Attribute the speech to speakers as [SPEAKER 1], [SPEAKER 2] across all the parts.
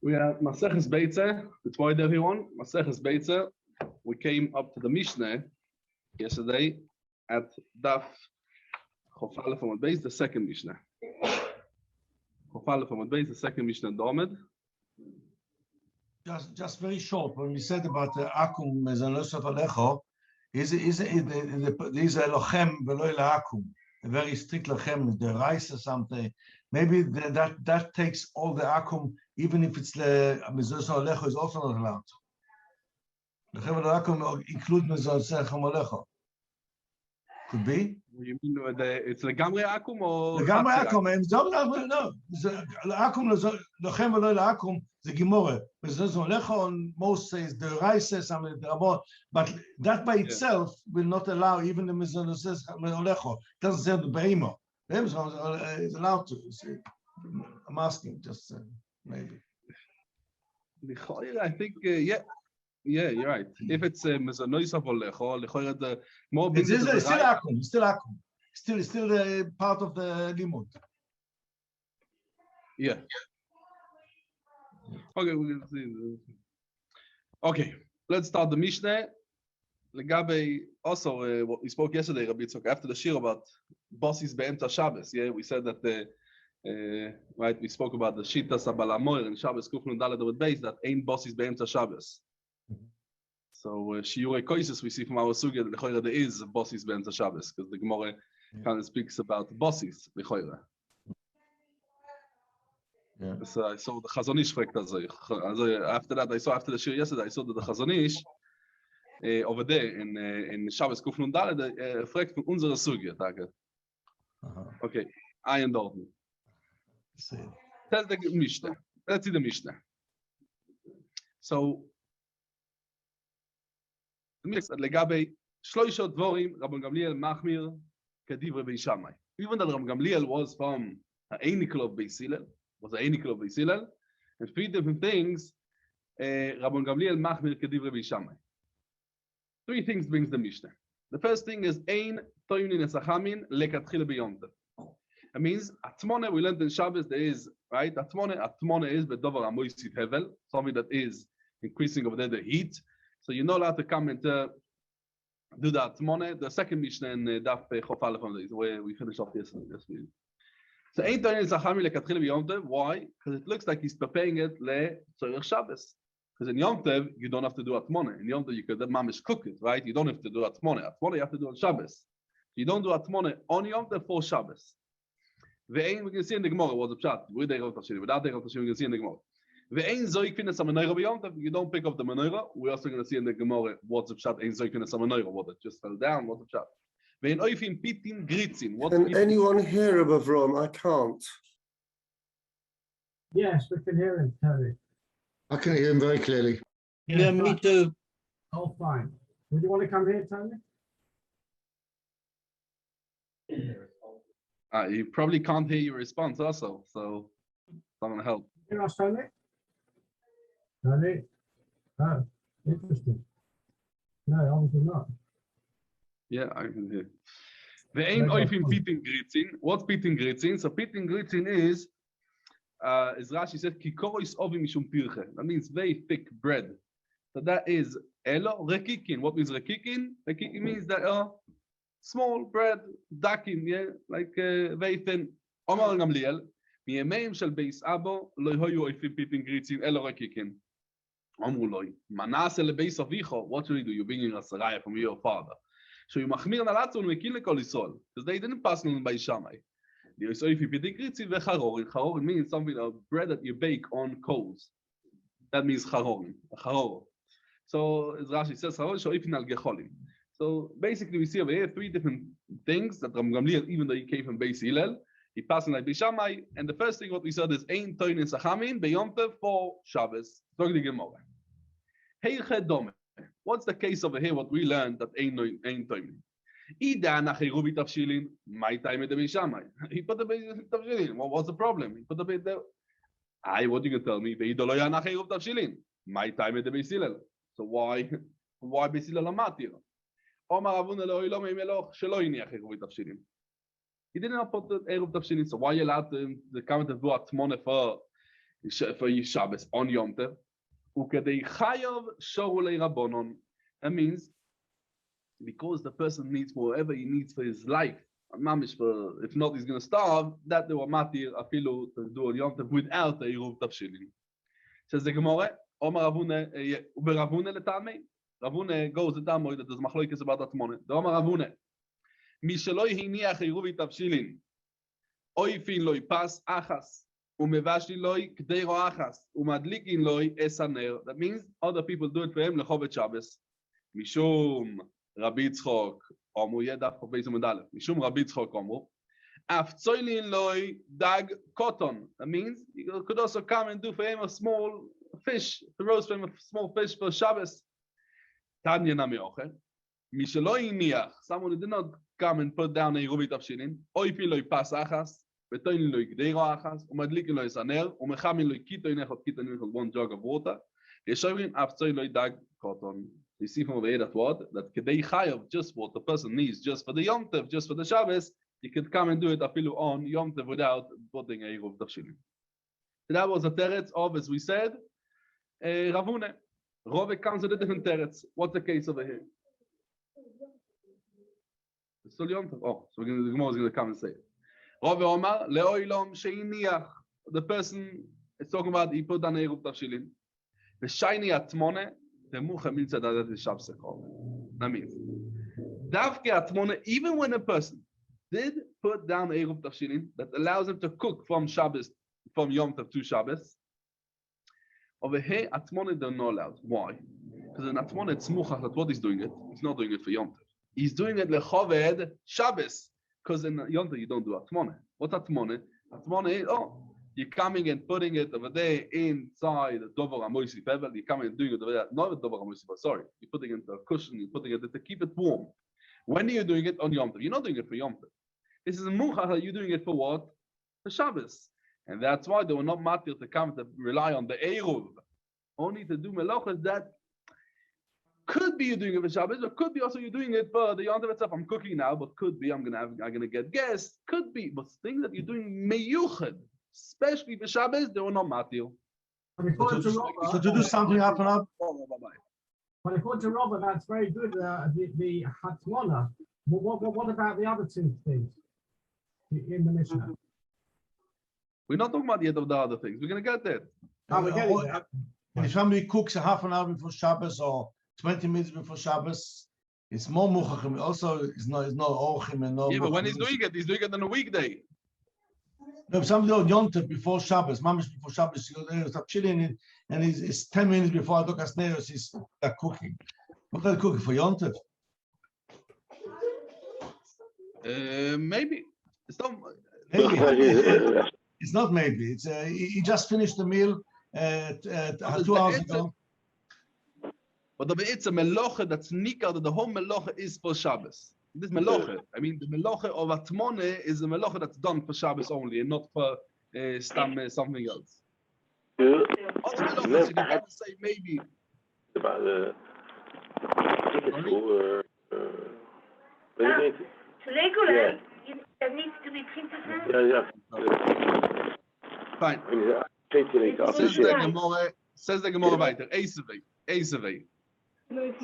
[SPEAKER 1] We have Masechet Beitza. Good morning, everyone. Masechet Beitza. We came up to the Mishnah yesterday at Daf Chof Aleph Amud Beis, the second Mishnah. Chof Aleph Amud Beis, the second Mishnah Domed.
[SPEAKER 2] Just very short. When we said about the Akum Mezanosot Alecho, is Elochem v'lo Akum, a very strict lochem, the rice or something. Maybe that takes all the Akum, even if it's the Mezanosot Alecho is also not allowed. Lochem v'lo Akum include Mezanosot Alecho. Could be.
[SPEAKER 1] You mean it's Legamre Akum or?
[SPEAKER 2] Legamre Akum, and no. Akum lochem v'lo Akum. The Gemara, on most says the rice says something, but that by itself will not allow even the Mizrahi says Olecho. Doesn't say the Beimo. Is allowed to. I'm asking, just maybe.
[SPEAKER 1] I think yeah, you're right. If it's Mizrahi of Olecho, the more.
[SPEAKER 2] It's still Akum. Still part of the limud.
[SPEAKER 1] Yeah. Okay, we can see. Okay, let's start the Mishnah. Legabe, also what we spoke yesterday, Rabbi Tzok, after the shir about bosses be'emta Shabbos. Yeah, we said that right. We spoke about the shitas abalamoir and Shabbos kufnun daled with base that ain't bosses be'emta Shabbos. So shiurei koises we see from our sugya that there is bosses be'emta Shabbos because the Gemara kind of speaks about bosses lechoira.
[SPEAKER 2] Yeah.
[SPEAKER 1] So I saw the Chazon Ish after that, after the shir yesterday, I saw that the Chazon Ish over there in Shabbos Kuf Nun Daled fragt von unserer Sugya, Tage. Okay, I am dort. Tell the Mishnah. Let's see the Mishnah. So, the Mishnah legabe shloisha dvorim Rabban Gamliel machmir kedivre Beis Shammai. Even though Rabban Gamliel was from a Einikol of Beis Hillel, was an Einikol of Beis Hillel, and three different things, Rabban Gamliel machmir kedivre Beis Shammai. Three things brings the Mishnah. The first thing is ein toinin esachamin lekatchila beyond. That means atmone we learned in Shabbos there is right atmone is bedover amoisit hevel, something that is increasing over there the heat. So you're not allowed to come and do the atmone. The second Mishnah in Daf Chof Aleph Amud Beis where we finished off yesterday. So ein toinin esachamin lekatchila beyond. Why? Because it looks like he's preparing it le tzorich Shabbos. Because in Yom Tov, you don't have to do atmone. In Yom Tov, you could mamish cook it, right? You don't have to do atmone. Atmone, you have to do on Shabbos. You don't do atmone on Yom Tov for Shabbos. We can see in the Gemara what's the pshat. Without the Rav Tashiri, we can see in the Gemara. You don't pick up the menorah. We're also going to see in the Gemara what's the pshat. Ein zoik finas menorah. What it just fell down. What's the pshat?
[SPEAKER 3] Can anyone hear above Avram? I can't.
[SPEAKER 4] Yes, we can hear him, Terry.
[SPEAKER 3] I can hear him very clearly.
[SPEAKER 4] Yeah, me too. Oh, fine. Would you want to come here, Tony?
[SPEAKER 1] You probably can't hear your response also, so I'm going to help.
[SPEAKER 4] Hear us, Tony? Tony? Oh, interesting. No, obviously not.
[SPEAKER 1] Yeah, I can hear. What's pitin gritzin? So pitin gritzin is as Rashi said, kikoro is ovi mishum pirche. That means very thick bread. So that is elo rekikin. What means rekikin? Rekikin means that small bread, dakin, yeah, like very thin. Omar Gamliel, miyemeim shel beis abo lo hoyu oifim pipin gritzin elo rekikin. Omru loy manase le beis avicho. What should you do? You bring in a saraya from your father. So you machmir nalatzu mekin lekol isol because they didn't pass on by Shammai. So if you put charorin means something of bread that you bake on coals. That means charorin. So as Rashi says, so basically we see over here three different things that Rabban Gamliel, even though he came from Beis Hillel, he passed on like Beis Shammai. And the first thing what we said is ein toinin sachamin beyom tov for Shabbos. Talk the Gemara. Heiche dome. What's the case over here? What we learned that ein toinin. Ida nachiru b'tavshilin. My time at the Beis Shammai. He put the b'tavshilin. What was the problem? He put the bit there. What you can tell me? Ve'ida lo ya nachiru b'tavshilin. My time at the Beis Hillel. So why Beis Hillel amatir? Omar Avuna lo ilom emeloch shelo ini nachiru b'tavshilin. He didn't put the eruv tavshilin. So why you allowed to come to do atmone for for Shabbos on Yom Tov. Ukadei chayav shorulei rabbonon. That means because the person needs whatever he needs for his life. If not, he's going to starve. That they were matir afilu to do on Yom Tov without the iruv tafshilin. Says the Gemara, Omar Ravune, Ravune letamei. Ravune goes to Tamoy that there's machloikes about that morning. The Omar Ravune, Mishaloi hiniach iruv tafshilin. Oifin loi pas achas. Umevashli loi kdeiro achas. Umadlikin loi esaner. That means other people do it for him lechovet Shabbos. Mishum Rabbi Yitzchok. Omu yedaf chofei sumedalef. Mishum Rabbi Yitzchok omu. Af tzoilin loi dag cotton. That means you could also come and do for him a small fish, to roast for him a small fish for Shabbos. Tanya nami ocher. Mishaloi niach. Someone who did not come and put down a rubi tafshilin. Oifin loi pas achas. Betoinin loi gdeiro achas. Umadlikin loi saner. Umechamin loi kito inechot kito inechot 1 jug of water. Yeshovin af tzoilin loi dag cotton. You see from over here that what? That kedei chayav, just what the person needs, just for the Yom Tov, just for the Shabbos, you could come and do it afilu on Yom Tov without putting a iruv tafshilin. That was a teretz of, as we said, Ravune. Rove comes with a different teretz. What's the case over here? It's still Yom Tov. Oh, so the Gemara is going to come and say it. Rove Omar leoilom sheiniach. The person is talking about he put down a iruv tafshilin. The shiny atmone. The mucha mitzvah that is Shabbos. That means, davke atmona, even when a person did put down eruv tafshilin that allows him to cook from Shabbos, from Yom Tov to Shabbos, over here atmona they're not allowed. Why? Because in atmona it's mucha that what he's doing it. He's not doing it for Yom Tov. He's doing it lechoved Shabbos. Because in Yom Tov you don't do atmona. What's atmona? Atmona is you're coming and putting it over there inside the Dover Amoisi Pebble. You're coming and doing it over there. Not the Dover Amoisi, but sorry. You're putting it into a cushion. You're putting it to keep it warm. When are you doing it on Yom Tov? You're not doing it for Yom Tov. This is a mucha. You're doing it for what? For Shabbos. And that's why they were not matir to come to rely on the Eruv. Only to do melachas that could be you're doing it for Shabbos, but could be also you're doing it for the Yom Tov itself. I'm cooking now, but could be I'm gonna get guests. Could be, but things that you're doing meyuchad. Especially for Shabbos, they were not matil.
[SPEAKER 2] So to do something up and up.
[SPEAKER 4] But according to Robert, that's very good. The hatmona. What about the other two things in the Mishnah?
[SPEAKER 1] We're not talking about the other things. We're going to get there.
[SPEAKER 4] Oh, we're getting there.
[SPEAKER 2] If somebody cooks a half an hour before Shabbos or 20 minutes before Shabbos, it's more muchachim. Also, it's no orchim and no.
[SPEAKER 1] Yeah, but when he's doing it on a weekday.
[SPEAKER 2] No, if somebody on Yom Tov before Shabbos, mamish before Shabbos, you start chilling and it's 10 minutes before Adokas Neros, he's cooking. What are they cooking for Yom Tov?
[SPEAKER 1] Maybe. It's not.
[SPEAKER 2] Maybe. It's not maybe. It's he just finished the meal 2 hours ago.
[SPEAKER 1] But the Beitza meloche that's nikar, the whole meloche is for Shabbos. This meloche, I mean, the meloche of atmone is a meloche that's done for Shabbos only, and not for something else. Other meloches, you can have to say maybe.
[SPEAKER 5] About the
[SPEAKER 6] regular, there needs to be printed.
[SPEAKER 1] Fine. Says the Gemara weiter. Esevei.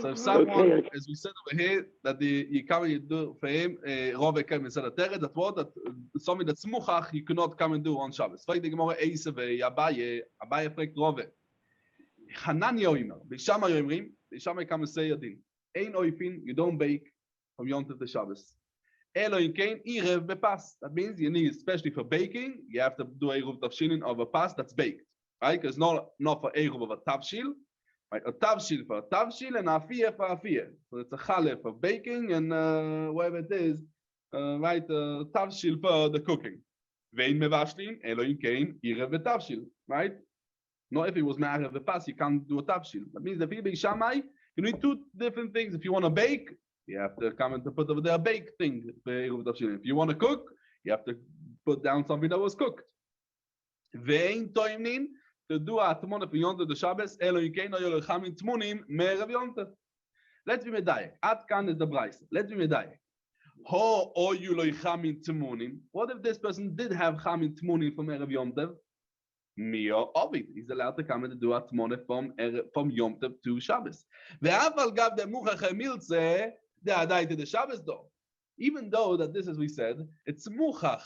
[SPEAKER 1] So if someone, as we said over here, that you come and you do for him, Rove came and said that what that something that's muchach you cannot come and do on Shabbos. Frag the Gemara Esevei Abaye fragt Rove. Hanani oimer. Bishama yoimrim. Bishama come and say yadin. Ein oifin. You don't bake from Yom Tov to Shabbos. Elo yikein irev bepas. That means you need, especially for baking, you have to do a eruv tavshilin of a pas that's baked, right? Because not for eruv of a tavshil. Right, a tavshil for a tavshil and a afiyah for a afiyah. So it's a chaleh for baking and whatever it is, right? Tavshil for the cooking. Vein mevashlim, Elohim came, irev betavshil, right? Not if it was ma'arev bepas, you can't do a tavshil. That means that if you shamai, you need two different things. If you want to bake, you have to come and put over there a baked thing. If you want to cook, you have to put down something that was cooked. Vein toimnin. To do a tmona for Yom Tov the Shabbos, Elohim kein oyel chamin tmunim me'erev Yom Tov. Let's be medayek. At kan is the Beitza. Let's be medayek. Ho oyel chamin tmunim. What if this person did have chamin tmunim from erev Yom Tov? Mio Ovid. He's allowed to come and do Atmone from Yom Tov to Shabbos. Ve'aval gav de muchach milze de adai to the Shabbos though. Even though that this, as we said, it's muchach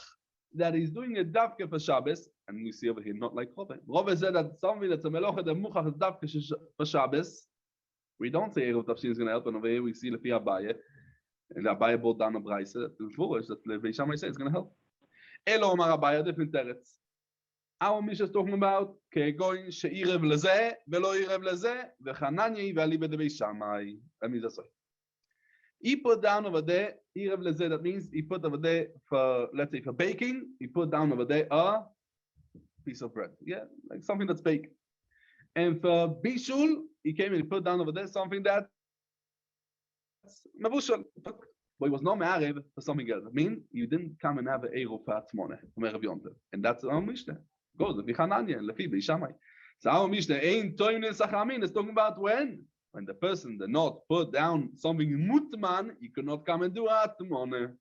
[SPEAKER 1] that he's doing a davke for Shabbos, and we see over here not like Rove. Rove said that something that's a melocha the muchach is davke for Shabbos. We don't say Erev Tafshin is going to help, and over here we see Lefi Abaye, and Abaye brought down a Beitza. It's foolish that Levi Shammai says it's going to help. Elo Omar Abaye, different teretz. Our Mishnah is talking about Kegoin she'irev lezeh velo irev lezeh v'chananye v'ali b'devei Shammai. That means that's right. He put down over there irev lezeh. That means he put over there for, let's say, for baking. He put down over there a piece of bread, yeah, like something that's baked. And for bishul, he came and he put down over there something that's mavushal. But he was not me'arev for something else. I mean, you didn't come and have an eruv for Atzmoneh from Erev Yom Tov, and that's our Mishnah. Goes lefi Chananya and lefi Beis Shammai. So our Mishnah ain't toinen sachamin. It's talking about when the person did not put down something mutman, you could not come and do Atzmoneh.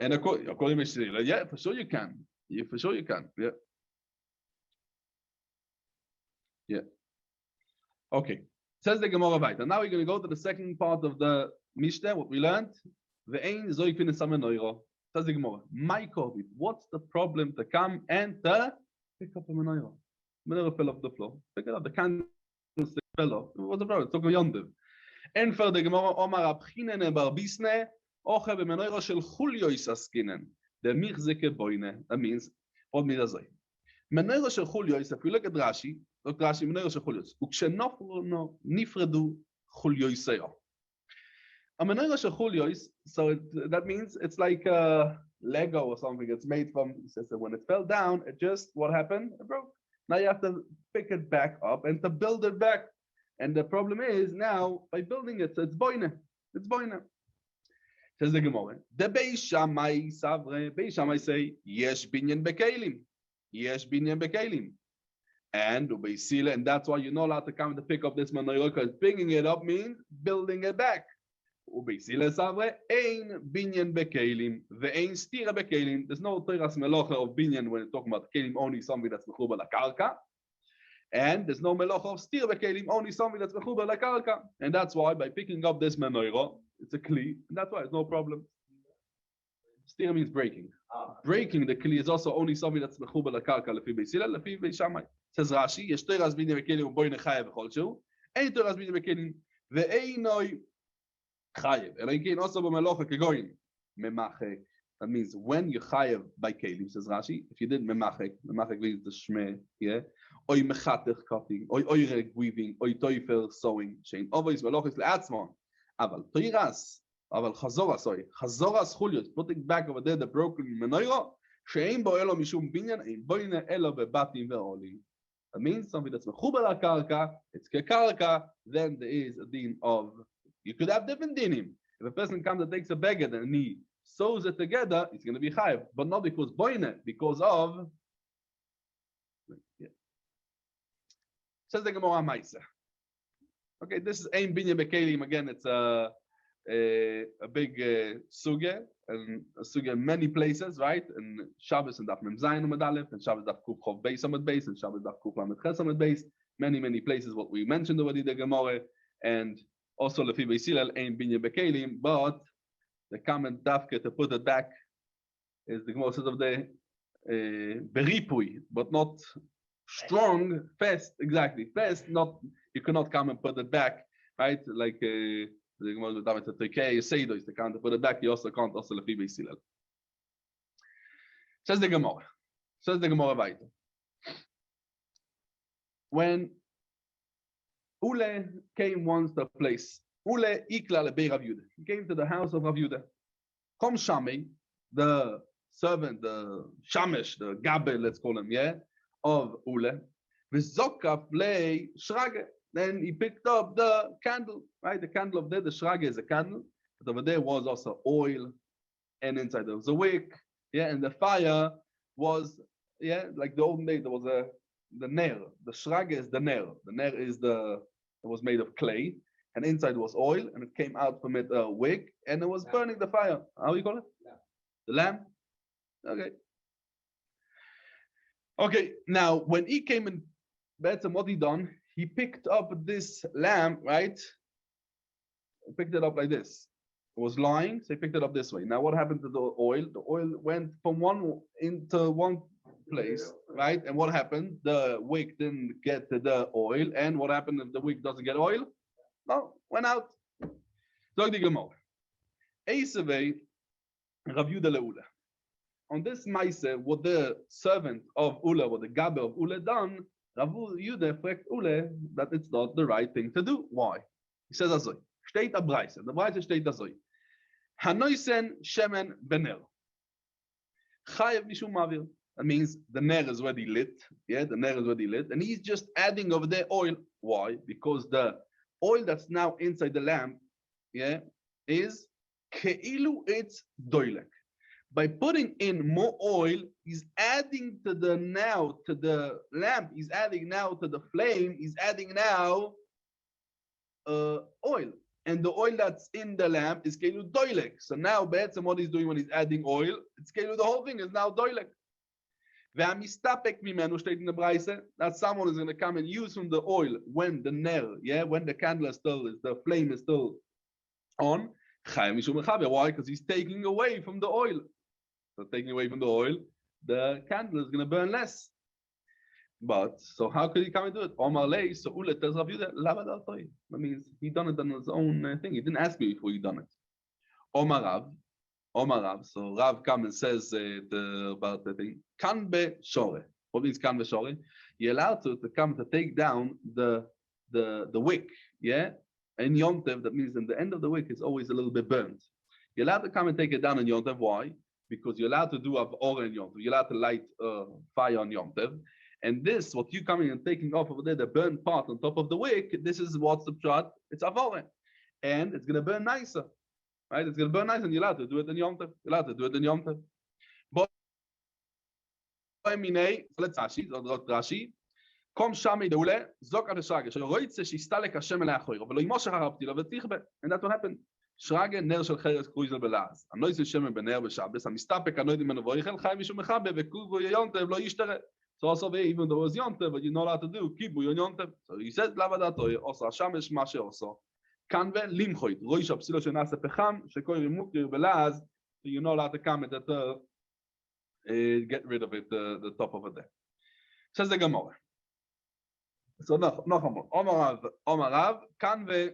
[SPEAKER 1] And according to Mishnah, yeah, for sure you can. Yeah, for sure you can. Yeah. Yeah. Okay. Says the Gemara weiter. Now we're going to go to the second part of the Mishnah, what we learned. Ve'ein zoifin es ha-menorah. Says the Gemara, my COVID, what's the problem to come and to pick up a menorah? Menorah fell off the floor. Pick it up. The candlestick fell off. What's the problem? It's talking yondev. And for the Gemara, Omar abchinene bar bisne, oche bemenorah shel chulyois askinen. The michzeke boine. That means, what means that? Menorah shel chulyois, if we look at Rashi, menorah shel chulyois. Ukshenofro nifredu chulyoiseo. A menorah shel chulyois, so that means it's like a Lego or something. It's made from, it says that when it fell down, it just, what happened? It broke. Now you have to pick it back up and to build it back. And the problem is now, by building it, it's boine. It's boine. Says the Gemara. The Beis Shammai savre, Beis Shammai say, yesh binyan bekelim. Yesh binyan bekelim. And that's why you're not allowed to come to pick up this menorah, because picking it up means building it back. Ubeisile savre, ein binyan bekelim, ve'ein stira bekelim. There's no teras melocha of binyan when you're talking about kelim, only something that's mechuba la karka. And there's no melocha of stira bekelim, only something that's mechuba la karka. And that's why by picking up this menorah, it's a kli, and that's why it's no problem. Stira means breaking. Breaking the kli is also only something that's mechuba la karka lefi Beis Hillel, lefi Beis Shammai. Says Rashi, yesh teras binyan bekelim u'boy nechayev v'chol shehu. Ein teras binyan bekelim ve'einoi chayev. And again, also b'melocha kegoyin memachek. That means when you chayev by kelim, says Rashi, if you did memachek means the shmeh, yeah, oy mechatech cutting, oy oyreg weaving, oy toifer sewing, shein ovois melochis le'atzmon. Aval toiras, aval chazoras chulios, putting back over there the broken menorah, shein bo elo mishum binyan, ein boine elo bebatim ve'olim. That means something that's mechuber la karka, it's kekarka, then there is a din of, you could have different dinim. If a person comes and takes a beged and he sews it together, it's going to be chayav, but not because boine, because of. Yeah. Says the Gemara Masechet. Okay, this is ein binyan bekelim. Again, it's a big sugya, and a sugya in many places, right? And Shabbos and Daf Mem Zayin Amud Aleph, and Shabbos Daf Kuf Chov Beis Amud Beis, and Shabbos Daf Kuf Lamed Ches Amud Beis. Many places what we mentioned already the Gemara, and also lefi Beis Hillel ein binyan bekelim, but the comment dafke to put it back is the Gemara says of the beripui, but not strong, fast, exactly fast. Not you cannot come and put it back, right? Like the Gemara with David Tekei Seido is the count to put it back. You also can't also lefi Beis Hillel. Says the Gemara weiter. When Ule came once to a place. Ule ikla lebei Rav Yehuda. He came to the house of Rav Yehuda. Kom Shami, the servant, the Shamesh, the Gabe, let's call him, yeah, of Ule. V'zokaf lei shrage. Then he picked up the candle, right? The candle of there, the shrage is a candle, but over there was also oil, and inside there was a wick, yeah, and the fire was, yeah, like the olden days, there was the ner. The shrage is the ner. The ner is it was made of clay, and inside was oil, and it came out from it a wick, and it was burning the fire. How do you call it? Lamp. The lamp? Okay. Okay, now when he came in, Beitza, what he done? He picked up this lamp, right? He picked it up like this. It was lying, so he picked it up this way. Now, what happened to the oil? The oil went from one into one place, right? And what happened? The wick didn't get the oil. And what happened if the wick doesn't get oil? No, went out. Zog die Gemara. Eisevei Rav Yuda leUla. On this Maise, what the servant of Ula, what the Gaber of Ula done, Rav Yuda fragt Ula that it's not the right thing to do. Why? He says azoi. Steht a Beitza. The Beitza steht azoi. Hanoisen shemen bener. Chayev mishum mavir. That means the ner is already lit. Yeah, the ner is already lit. And he's just adding over there oil. Why? Because the oil that's now inside the lamp, yeah, is keilu it's doilek. By putting in more oil, he's adding to the lamp, he's adding now to the flame, he's adding now oil. And the oil that's in the lamp is keilu doilek. So now Beitza, what he's doing when he's adding oil, it's keilu, the whole thing is now doilek. Ve'amistapek mimenu steht in the Beitza that someone is going to come and use from the oil when the ner, yeah, when the candle is still, the flame is still on. Why? Because he's taking away from the oil. So taking away from the oil, the candle is going to burn less. But so how could he come and do it? Omar lei, so Ula tells Rav Yuda, that means he done it on his own thing. He didn't ask me before he done it. Omar Rav. So Rav comes and says about the thing. Kan be shore. What means kan be shore? You're allowed to come to take down the wick, yeah. And Yom Tov, that means in the end of the wick is always a little bit burnt. You're allowed to come and take it down in Yom Tov. Why? Because you're allowed to do avor in Yom Tov. You're allowed to light fire on Yom Tov. And this, what you coming and taking off over there, the burnt part on top of the wick, this is what's the pshat. It's avor. And it's going to burn nicer. Right? It's going to burn nicer, and you're allowed to do it in Yom Tov. You're allowed to do it in Yom Tov. But, let's Rashi. Kom shami deule, zok at the shage. So roitze shistalek Hashem el achoir, velo yimoshech harapti lo v'tichbe. And that's what happened. Shrage ner shel cheres kruizel belaz. Anois Hashem bener b'Shabbos. Amistapek anoid imenu v'oichel chai mishum mechabe v'kuvu Yom Tov lo yishtere. So also even though it was Yom Tov, but you're not allowed to do kibu Yom Tov. So he says lavadato also Hashemesh mashe also. Kanve limchoit roish apsilo shenase pecham shekoy rimukir belaz. So you're not allowed to come and get rid of it the top of it there. Says the Gemara. So noch einmal. Omar Rav, kanve,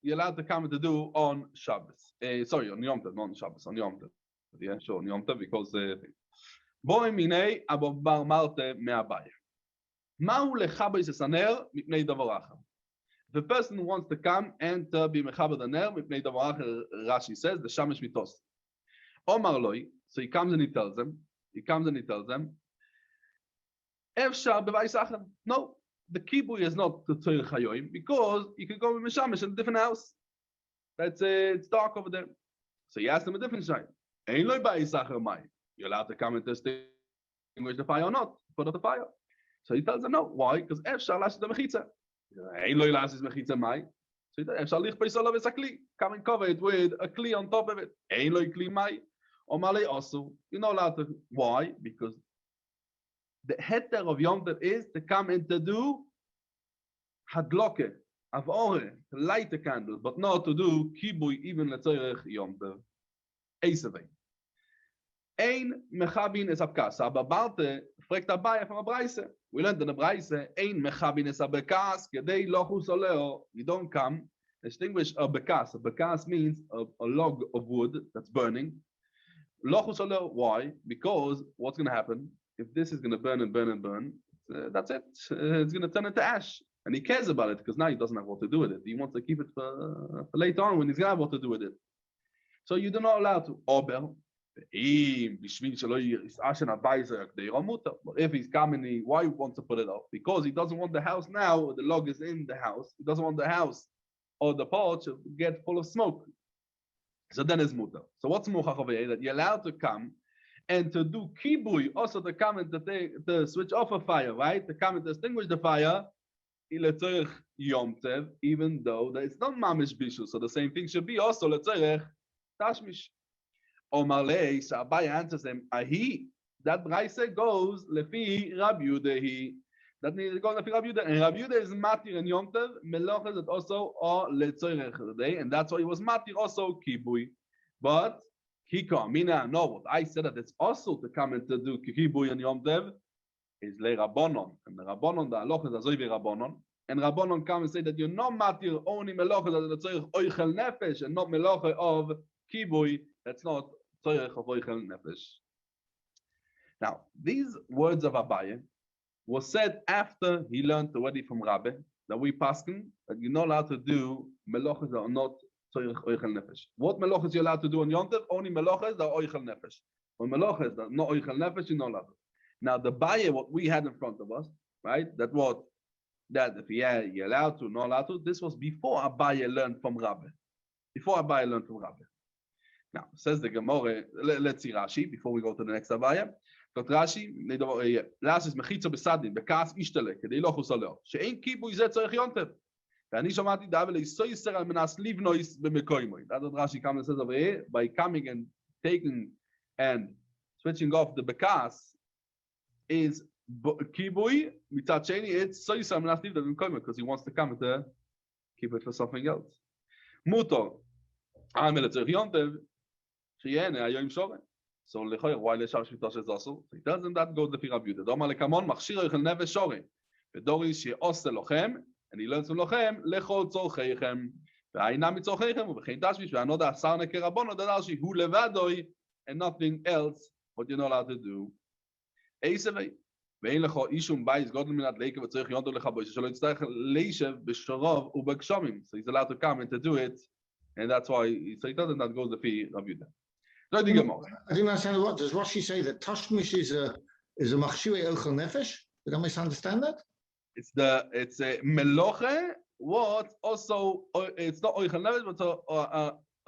[SPEAKER 1] you're allowed to come to do on Shabbos. Sorry, on Yom Tov, not on Shabbos, on Yom Tov. Yeah, sure, on Yom Tov, because Boi minei abo bar marte me'abai. Ma'u lechabes esaner mipnei davar acher. The person who wants to come and to be mechaber the ner mipnei davar acher, Rashi says, the shamesh mitos. Omar loi, so he comes and he tells them, no, the kibui is not the tzorich hayoim because you could go with mishamish in a different house. That's it's dark over there. So he asked him a different shayla. Ein loy ba'isachar mai. You're allowed to come and extinguish the fire or not? Put out the fire. So he tells them no. Why? Because efshar lasis the mechitza. Ein loy lasis mechitza mai. So he tells efshar lich beisolav es a kli. Come and cover it with a kli on top of it. Ein loy kli mai. Omalei also. You're not allowed to. Why? Because the heter of Yom Tov is to come and to do hadloke, avore, to light the candles, but not to do kibui even letzorech Yom Tov. Eisavei. Ein mechabin es abkas. Aber Barte fragt dabei from a Breise. We learned in the Breise, ein mechabin es abkas, kedei lochus oleo. You don't come. Distinguish a bekas. A bekas means a log of wood that's burning. Lochus oleo. Why? Because what's going to happen? If this is going to burn and burn and burn, that's it. It's going to turn into ash. And he cares about it because now he doesn't have what to do with it. He wants to keep it for later on when he's going to have what to do with it. So you do not allow to. But if he's coming, why he wants to put it off? Because he doesn't want the house now, the log is in the house. He doesn't want the house or the porch to get full of smoke. So then it's muta. So what's muchach over here? That you're allowed to come and to do kibui, also to come and to switch off a fire, right? To come and to extinguish the fire, Yom Tov, even though that it's not mamish bishu. So the same thing should be also letzorech tashmish. Omar lei, so Abai answers him, ahi That Braise goes lefi Rabbi Yehuda. That means it goes lefi Rabbi Yehuda, and Rabbi Yehuda is matir and Yom Tov. Meloches that also are letzorech today, and that's why he was matir also kibui. But kika mina no. What I said that it's also to come and to do kibui and Yom Tov is le Rabbanon, and the Rabbanon the halacha is azoy Rabbanon, and Rabbanon come and say that you're not matir only meloches that letzorech oichel nefesh, and not meloche of kibui. That's not tzorech of oichel nefesh. Now, these words of Abaye was said after he learned already from Rabbi that we paskin that you're not allowed to do meloches that are not tzorech oichel nefesh. What meloches you're allowed to do on Yom Tov? Only meloches that are oichel nefesh. When meloches that are not oichel nefesh, you're not allowed to. Now, the Baye, what we had in front of us, right? That if you're allowed to, not allowed to. This was before Abaye learned from Rabbi. Before Abaye learned from Rabbi. Now, says the Gemara, let's see Rashi before we go to the next Abaye. But Rashi, Rashi is mechitza besadin, bekas ishtele, kedei lo chusalo. She'ein kibu izet tzorech Yom Tov. ואני שמעתי דאבל איסו יסר על מנס לבנויס במקוימוי. That's what Rashi comes and says over here, by coming and taking and switching off the bekas is kibui, mitzat sheni, it's so yisar menas livno b'mkoyimui, because he wants to come and keep it for something else. Muto, amel tzorech Yom Tov, sheyene hayoim shoren. So lechoyer, why leshar shvita shezasu? He doesn't that go lefi Rabbi Yehuda. Doma lekamon machshir oichel nefesh shoren. V'doris she'ose lochem, and he learns from lochem lechol tzorcheichem. Ve'ayna mitzorcheichem u'v'chein tashmish ve'anoda asar neke rabbono dadarshi hu levadoi, and nothing else what you're not allowed to do. Eisevei ve'ein lecho ishum bayis godel minat leike v'tzorech Yom Tov lechaboy shelo yitzarech leishev b'shorov u'b'gshomim. So he's allowed to come and to do it, and that's why he doesn't that goes lefi Rabbi Yehuda.
[SPEAKER 3] I didn't understand what does Rashi say that Tashmish is a machshuei ochel nefesh? Did I misunderstand that?
[SPEAKER 1] It's a meloche. What also it's not oichel nefesh, but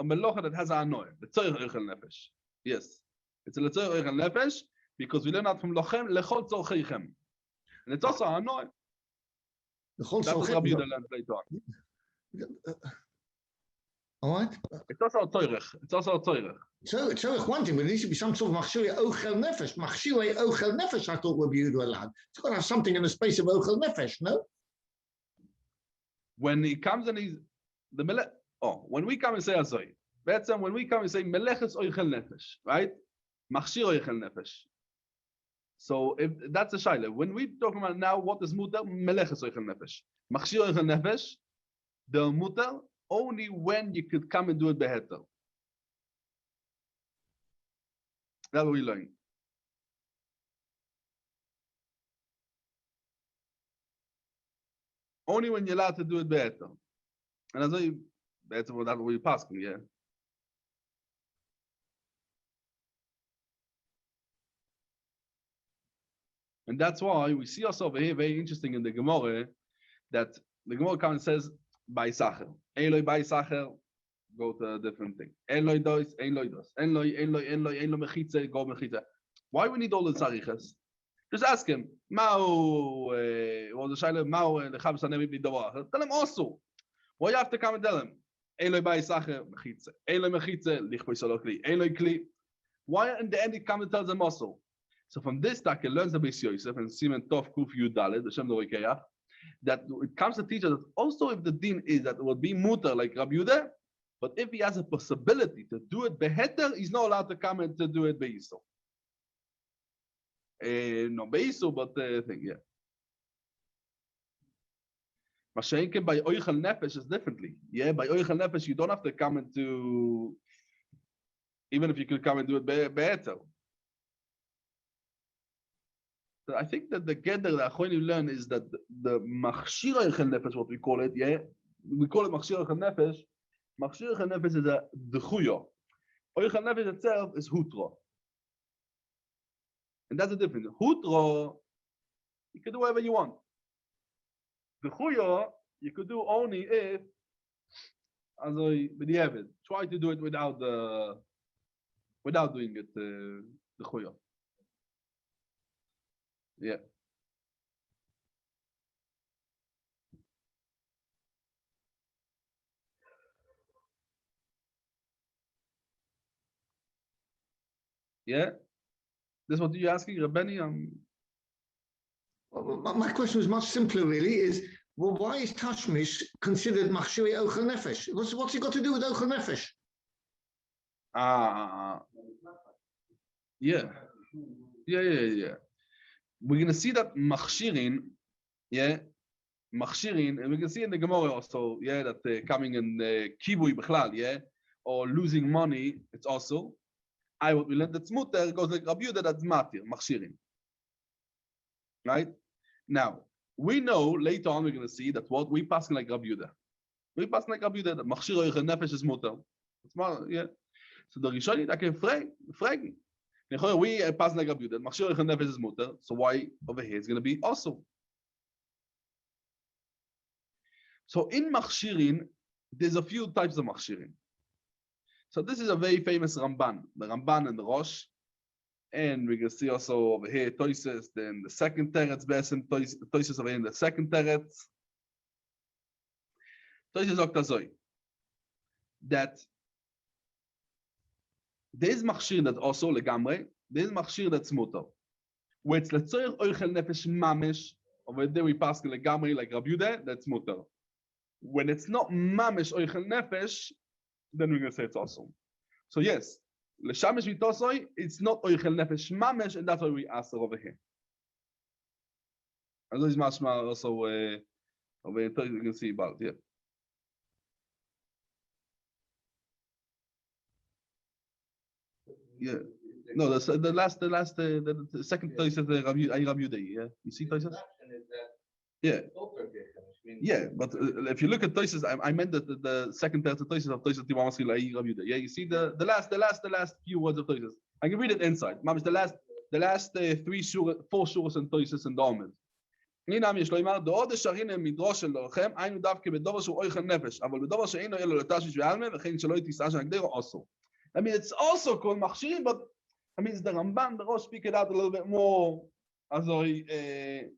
[SPEAKER 1] a meloche that has a anoy. The tzorech oichel nefesh. Yes, it's a tzorech oichel nefesh because we learn out from lochem lechol tzorcheichem, and it's also anoy. That's what Rabbi Yehuda learned later on.
[SPEAKER 3] All right.
[SPEAKER 1] It's also a tzorech. It's also a tzorech.
[SPEAKER 3] So it's one thing, but there needs to be some sort of machshuei ochel nefesh. Machshuei ochel nefesh, I thought would be allowed. It's got to have something in the space of ochel nefesh, no?
[SPEAKER 1] When he comes and he's the melech. Oh, when we come and say azoi, Beitza, when we come and say meleches oichel nefesh, right? Machshir oichel nefesh. So if that's a shaila, when we talk about now, what is mutar? Meleches oichel nefesh. Machshir oichel nefesh, the mutar only when you could come and do it beheter. That's what we learn. Only when you're allowed to do it better. And that's what we pass, yeah. And that's why we see also over here very interesting in the Gemara that the Gemara comes and says by Sacher. Eloi by Sacher, go to a different thing. Eloi dois, Eloi dos. Eloi mechitze, go mechitze. Why we need all the tzariches? Just ask him, Mao, or the Shaila, Mao, the Chabs and everybody. Tell him also. Why you have to come and tell him? Eloi by Sacher, mechitze. Eloi mechitze, lich by solokli. Eloi kli. Why in the end he comes and tells him also? So from this, Taka learns the Beis Yosef and Simen Tov Kuf Yud Dalet, the Shem Dorikeach, that it comes to teach us that also if the din is that it will be mutar like Rabbi Yehuda, but if he has a possibility to do it beheter, he's not allowed to come and to do it beiso. No beiso, but thing, yeah. Masechet by oichel nefesh is differently. Yeah, by oichel nefesh you don't have to come and do, even if you could come and do it beheter. So I think that the gather that Achonim learn is that the machshir oichel nefesh, what we call it, yeah, we call it machshir oichel nefesh. Machshir oichel nefesh is a dechuyo. Oichel nefesh itself is hutro, and that's the difference. Hutro, you can do whatever you want. Dechuyo, you could do only if, as I b'diavad, try to do it without doing it dechuyo. Yeah. Yeah. This is what you're asking, Rabeni?
[SPEAKER 3] Well, my question was much simpler, really, is, well, why is Tashmish considered Machshiri Ochel Nefesh? What's it got to do with Ochel Nefesh?
[SPEAKER 1] Yeah. We're going to see that Machshirin, Machshirin, and we can see in the Gemara also, that coming in Kibui Bechlal, or losing money, it's also. What we learned that's mutter goes like Rabbi Yehuda, that's matir, Machshirin. Right? Now, we know later on we're going to see that what we pass like Rabbi Yehuda. We pass like Rabbi Yehuda, that Machshir Ochel Nefesh is mutter. So the Rishonim, I can fragen. We pass like Rabbi Yehuda, Machshir Ochel Nefesh is mutter, so why over here it's going to be also? So in Machshirin, there's a few types of Machshirin. So this is a very famous Ramban, the Ramban and the Rosh. And we can see also over here Toises, then the second teretz, Toises over here in the second teretz. Toises Oktazoi. That there's Machshir that also legamre, there's Machshir that's mutar. Where it's letzorech Ochel Nefesh Mamesh, over there we pass legamre like Rabbi Yehuda, that's mutar. When it's not Mamesh Ochel Nefesh, then we're going to say it's also. So yes, L'shamesh Vitosoi, it's not Ochel Nefesh Mamesh, and that's why we ask over here. And this is mashma also over here, you can see about it. Yeah. No, the second Toises is the Rabbi Yehuda. Yeah, you see Toises? Yeah. Yeah, but if you look at Toises, I meant that the second teretz of Toises Timamasri Rabbi Yehuda. Yeah, you see the last few words of Toises. I can read it inside. Mamish, the last 4 shuras and Toises and the Omen. הנה יש לו אמר, דעות השרים הם מדרוש של לוחם, היינו דווקא בדובר שהוא אוכל נפש, אבל בדובר שאינו אלו לתשמיש ועלמה, וכן שלא תישא של הגדרו also. I mean, it's also called machshirim, but I mean, it's the Ramban, the Rosh speak it out a little bit more, they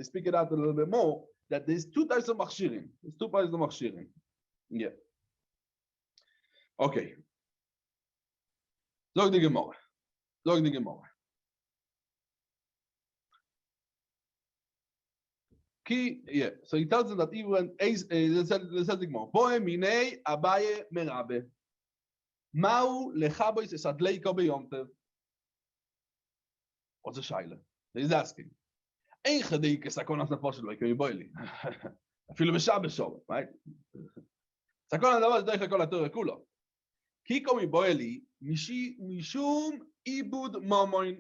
[SPEAKER 1] speak it out a little bit more, that there's 2 types of machshirim. There's 2 types of machshirim. Yeah. Okay. Zog the Gemara. Yeah, so he tells them that even says the Gemara, Boe minei Abaye merabe. Mau lechabois es adleiko beyomtev. What's the shaila? He's asking. Ein chadeik es sakonas nefesh lo ikoy boili. Afilu b'shabbos sholem, right? Sakonas nefesh doich lekol haTorah kulo. Ki komi boili mishum ibud mamoin.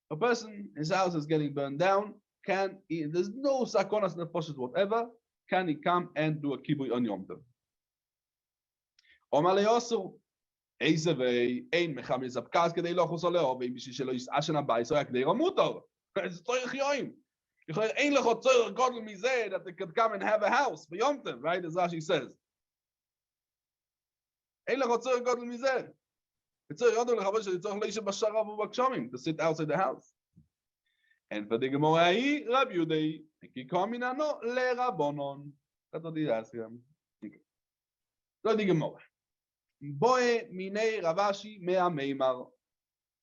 [SPEAKER 1] A person, his house is getting burned down. There's no sakonas nefesh whatever. Can he come and do a kibui on Yom Tov? Omale also, Eizevei, ein mechamil zabkas kedei lo chusoleo, veim b'shil shelo yis'ashen habayis oya kedei ramutor. It's toich yoim. Yichoyer ein lecho tzor godel mizeh that they could come and have a house for Yom Tov, right? As Rashi says. Ein lecho tzor godel mizeh. It's tzor godel lechabosh shel tzor leisha b'sharav u'b'kshomim to sit outside the house. And for the Gemara, Rabbi Yehuda, ki kominano le Rabbonon. That's what he asked him. So the Gemara. Boe minei Ravashi mea meimar.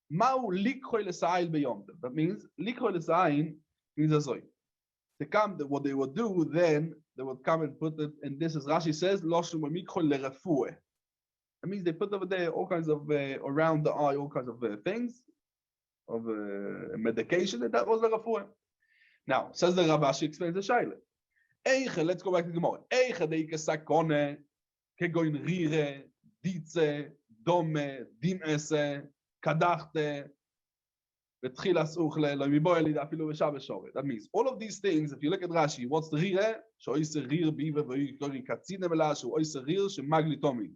[SPEAKER 1] Mau likhoy lesail beyom. That means likhoy lesail means azoy. They come. What they would do then, they would come and put it. And this is Rashi says loshum mikhoy lerefue. That means they put over there all kinds of around the eye, all kinds of things of medication. And that was lerefue. Now says the Ravashi explains the shaila. Eiche, let's go back to the Gemara. Eiche deike sakone kegoin rire. Beitza, dome, dimese, kadachte, betchilas uchle, lo miboeli, afilu v'shabbos shoret. That means all of these things. If you look at Rashi, what's the rire? Shoyse rir bive v'yikorin katzine v'la shu oyse rir shemagli tomi.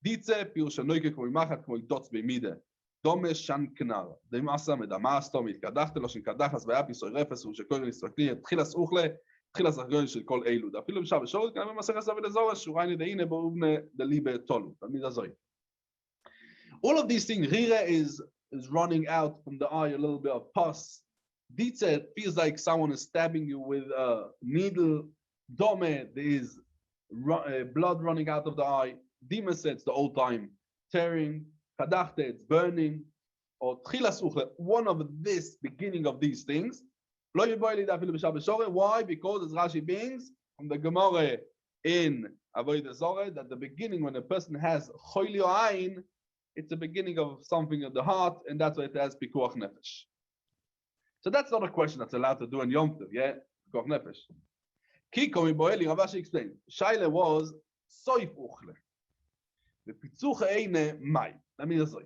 [SPEAKER 1] Beitza pir shenoike k'moi machat k'moi dots b'mide. Dome shan knar. Deimasa medamas tomit kadachte lo shen kadachas v'apis oy refes u'shekorin istrakli betchilas uchle. תחילה סגרון של כל אלו, אפילו בשעה ושעות, גם במסכת סבא לזורש, שורה נדעינה באובנה דליבה תולו, תמיד הזוי. All of these things, Rira is running out from the eye, a little bit of pus. Beitza, it feels like someone is stabbing you with a needle. Dome, there is blood running out of the eye. Dimase, it's the old time tearing. Kadachte, it's burning. or tchilas uchle, one of this beginning of these things. Why? Because as Rashi brings from the Gemara in Avodah Zorah that the beginning when a person has choili ayin, it's the beginning of something of the heart, and that's why it has pikuach nefesh. So that's not a question that's allowed to do in Yom Tov, yeah? Pikuach nefesh. Kikomi boeli, Ravashi explained. Shaila was soif uchle. The pitzuch eine mai. Let me just say.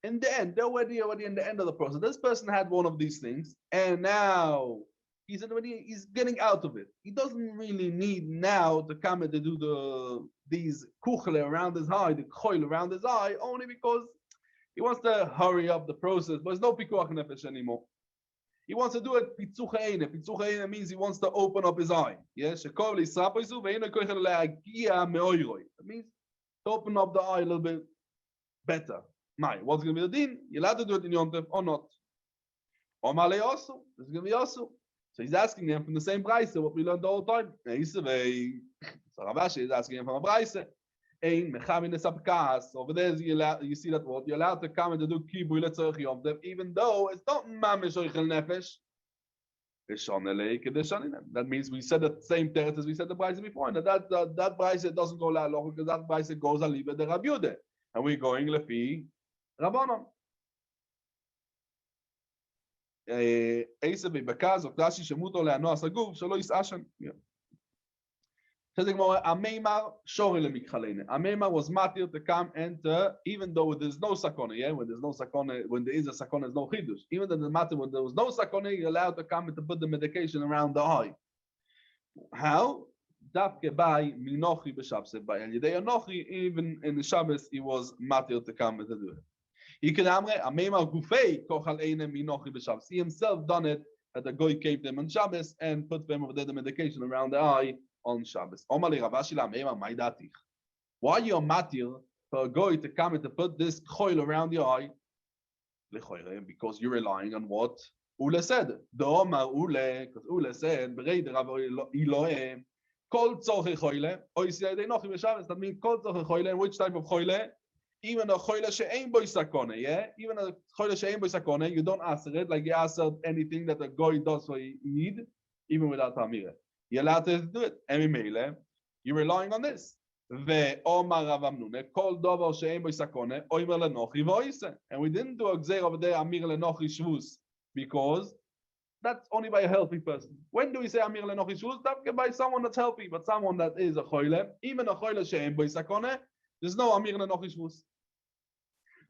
[SPEAKER 1] In the end, they're already in the end of the process. This person had one of these things, and now he's getting out of it. He doesn't really need now to come and to do these kuchle around his eye, the coil around his eye, only because he wants to hurry up the process. But there's no pikuach nefesh anymore. He wants to do it pitzuch eine. Pitzuch eine means he wants to open up his eye. Yes, that means to open up the eye a little bit better. What's going to be the din? You're allowed to do it in Yom Tov or not. Omale also. This is going to be also. So he's asking them from the same Beitza, what we learned the whole time. So Ravashi is asking him from a Beitza. Over there, you see that what you're allowed to come and to do kibui letzorich Yom Tov, even though it's not mamish oichel nefesh. That means we said the same teretz as we said the Beitza before, and that Beitza doesn't go la loch because that Beitza goes aliba the Rabbi Yehuda, and we're going lefi Rabbanon. Eisa b'bakaz of Rashi shemuto le'anoas haguf shelo yis'ashan. Says the Gemara, Ameimar shori lemikchalene. Ameimar was matir to come and even though there's no sakona, yeah, when there's no sakona, when there is a sakona, there's no chidush. Even though the matter when there was no sakona, you're allowed to come and to put the medication around the eye. How? Davke by minochi b'shabse by Yedei Anochi. Even in the Shabbos, he was matir to come and to do it. He could amre Ameimar gufei kochal eine minochi b'shabse. He himself done it that the goy came to him on Shabbos and put them over there the medication around the eye on Shabbos. Why are you matir for a goy to come and to put this coil around your eye? Because you're relying on what Ule said. The Omar Ule, because Ule said, Kol tzorche choile, that means kol tzorche choile, and which type of choile? Even a choile she'ein boi sakone, yeah? Even a choile she'ein boi sakone, you don't answer it, like you answer anything that a goy does for you need, even without tamire. You're allowed to do it. You're relying on this. And we didn't do a gzeir over there, Amir Lenochi Shvus, because that's only by a healthy person. When do we say Amir Lenochi Shvus? That's by someone that's healthy, but someone that is a choile, even a choile she'en bo sakone, there's no Amir Lenochi Shvus.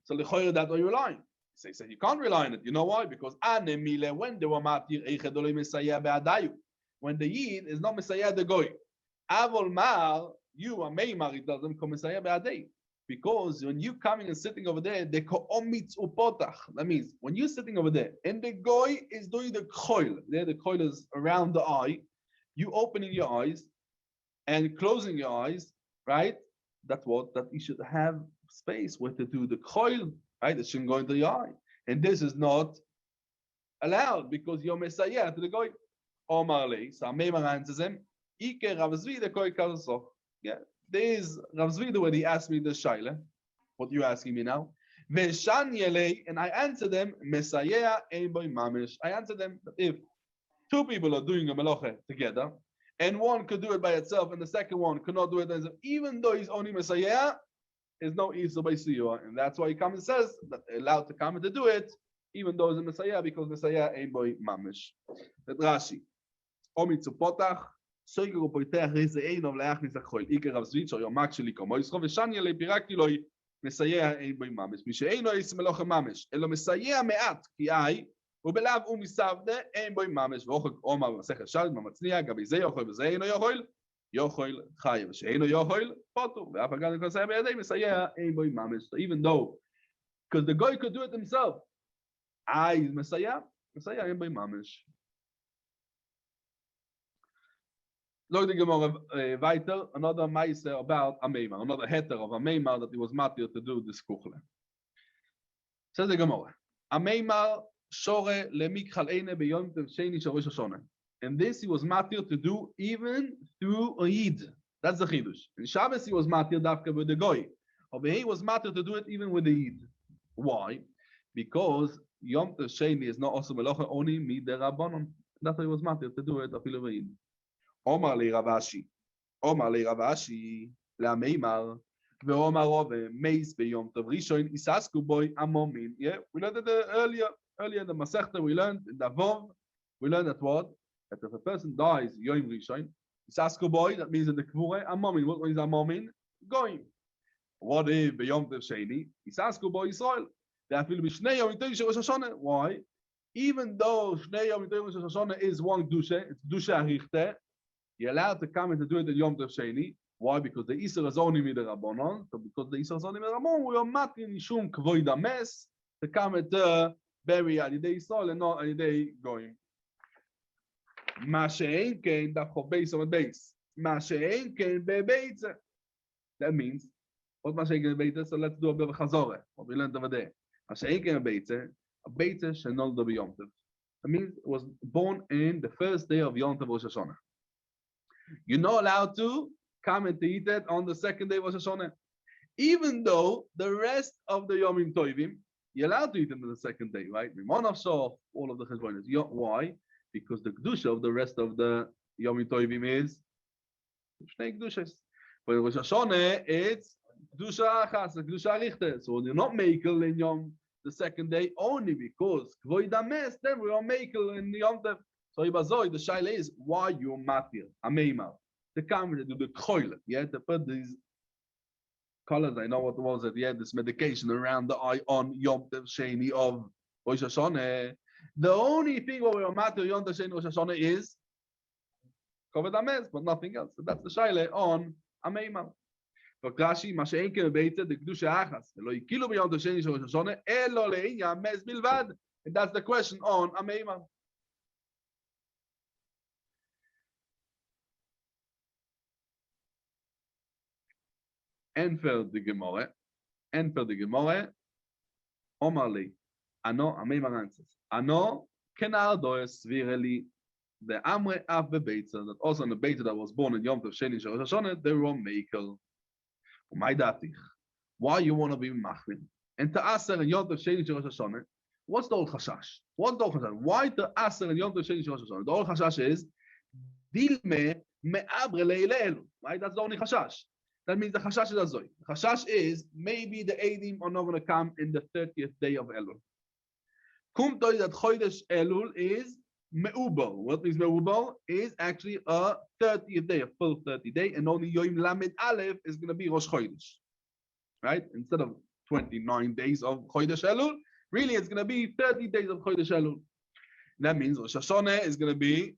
[SPEAKER 1] So the choile that are you relying? Say you can't rely on it. You know why? Because when they were matir eichedolei mesayeh be'adayu. When the Yid is not Messiah the Goy. Avol Mar, you are Meimar, it doesn't come Messiah Be'adei. Because when you coming and sitting over there, the Ko'omitz Upotach. That means when you're sitting over there and the Goy is doing the coil, there the coil is around the eye, you opening your eyes and closing your eyes, right? That's what? That you should have space where to do the coil, right? It shouldn't go into the eye. And this is not allowed because you're Messiah to the Goy. Omar Lei, so Ameimar answers him, Ike Rav Zvi the Koi Kalsoch. Yeah, there is Rav Zvi when he asked me the Shaila, what you asking me now? Veshan Yelei, and I answered them, Mesayeh Ein Boi Mamish. I answered them that if two people are doing a melacha together, and one could do it by itself, and the second one could not do it, even though he's only Mesayeh, there's no Isa by Siyah. And that's why he comes and says that they're allowed to come and to do it, even though it's a Mesayeh, because Mesayeh Ein Boi Mamish. That Rashi. Omitzu potach, soiger upoitech rize einov leachnis achoil. Iker Rav Zvi, so yom actually komo yischo v'shanya lepirakti loi mesayeh ein boi mamesh. Mishe'eino is meloche mamesh. Elo mesayeh me'at ki ai, ubelav umisavde ein boi mamesh. V'ochok omar v'sechel shal, mamatzniya, gabi ze yochol v'ze eino yochol, yochol chayev. V'she'eino yochol, potu. V'af agad v'koseh be'edei, mesayeh ein boi mamesh. So even though, because the guy could do it himself, I is mesayeh ein boi mamesh. Look the Gemara weiter, another Meiser about Ameimar, another heter of Ameimar that he was matir to do this kuchle. Says the Gemara, Ameimar shore lemikchal eine beyom sheni shorosh Hashanah. And this he was matir to do even through a Yid. That's the chidush. In Shabbos he was matir dafka with the goy. Over here he was matir to do it even with the Yid. Why? because Yom Tov Sheni is not also Melocha only midirabanan. That's why he was matir to do it. Afilu ve'in. Omar li Ravashi. Omar li Ravashi. Le'ameimar. Ve'omar Rove. Meis beYom Tov Rishon. Isasku boy amomin. Yeah, we learned it earlier in the Masechet. We learned in the Vov. We learned that what? That if a person dies Yom Rishon, Isasku boy. That means in the Kvure amomin. What means amomin? Going. What if beYom Tov Sheni? Isasku boy Israel. Why? Even though Shnei Yom Rosh Hashanah is one Kedusha, it's Kedusha Arichte, you're allowed to come and to do it in Yom Tov Sheni. Why? Because the Isser is only midirabanan. So because the Isser is only midirabanan, we are matin nishum kvoid ames to come and bury Alidei Yisrael and not Alidei Goyim. Masechet kein dafcho beis on beis. Masechet kein bebeitza. That means what Masechet kein bebeitza. So let's do a bit of a chazorah. What we learned over there. Masechet kein bebeitza shenol do b'Yom Tov. That means it was born in the first day of Yom Tov Rosh Hashanah. You're not allowed to come and to eat it on the second day of Rosh Hashanah. Even though the rest of the Yomim Tovim, you're allowed to eat them on the second day, right? All of the cheshbonos. Why? Because the Kedusha of the rest of the Yomim Tovim is Shnei Kedushas. But Rosh Hashanah, it's Kedusha Achas, Kedusha Richter. So you're not makel in Yom the second day only because Kvoid Ames, then we are makel in Yom Tov. So Ibazoi, the shaila is why you matir ameimah to come to do the toilet, yeah, to put these colors. I know what was it, yeah, this medication around the eye on Yom Tov Sheni of Rosh Hashanah. The only thing what we are matir Yom Tov Sheni Rosh Hashanah is covered ames, but nothing else. So that's the shaila on ameimah. For Rashi, Masechet kein bebeitza the kedusha achas lo yikilu b'Yom Tov Sheni Rosh Hashanah elo le'inya ames bilvad, and that's the question on ameimah. En für die Gemorre, Omar li, ano, amei marantzes, ano, kenar does vireli, the Amre af bebeitza, that also in the Beitza that was born in Yom Tov Sheni Rosh Hashanah, they were makel. Umay datich, why you want to be machmin? And to aser in Yom Tov Sheni Rosh Hashanah, what's the old chashash? What's the old chashash? Why to aser in Yom Tov Sheni Rosh Hashanah? The old chashash is, dilme me'abre le'ilelu, right? That's the only chashash. That means the chashash is azoy. The chashash is maybe the Eidim are not going to come in the 30th day of Elul. Kumtoi that Chodesh Elul is me'ubal. What means me'ubal? Is actually a 30th day, a full 30 day, and only Yom Lamed Aleph is going to be Rosh Chodesh. Right? Instead of 29 days of Chodesh Elul, really it's going to be 30 days of Chodesh Elul. That means Rosh Hashanah is going to be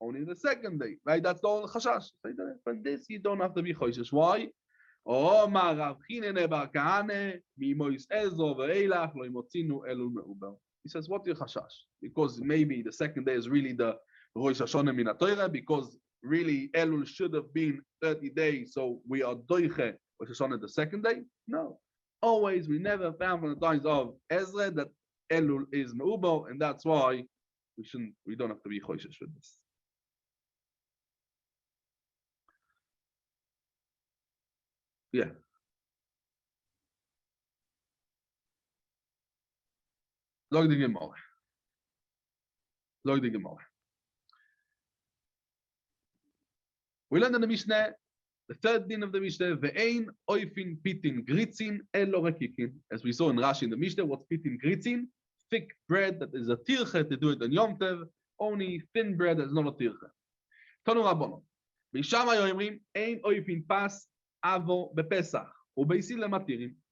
[SPEAKER 1] only the second day, right? That's the only chashash. From this, you don't have to be choishes. Why? Oh, he says, what's your chashash? Because maybe the second day is really the Rosh Hashanah min haTorah, because really Elul should have been 30 days, so we are doiche Rosh Hashanah the second day? No. Always, we never found from the times of Ezra that Elul is me'ubal, and that's why we don't have to be choishes for this. Yeah. Log the Gemara. We learned in the Mishnah, the third din of the Mishnah, ve'ein oifin pitin gritzin elo rekikin. As we saw in Rashi in the Mishnah, what's pitin gritzin? Thick bread that is a tirche to do it on Yom Tov. Only thin bread that is not a tirche. Tanu Rabbanon. Bishama yoimrim ein oifin pas avo bepesach.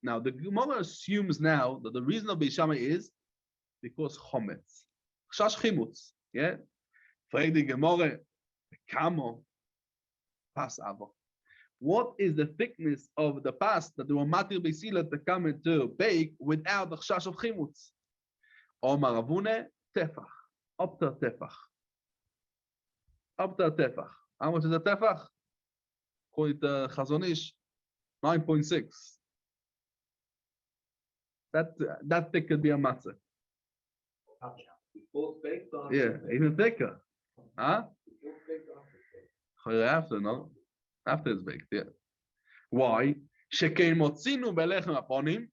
[SPEAKER 1] Now the Gemara assumes now that the reason of Beishama is because chometz, chash chimutz. Yeah, frag the Gemara, kamo pas avo. What is the thickness of the pas that they were matir beisila to come and to bake without the chash of chimutz? Omar Avune tefach, up to tefach. How much is a tefach? According to Chazon Ish, 9.6. That thick could be a matzah. Yeah, even thicker. Huh? After, no? After it's baked, yeah. Why? Shekein motzinu belechem aponim,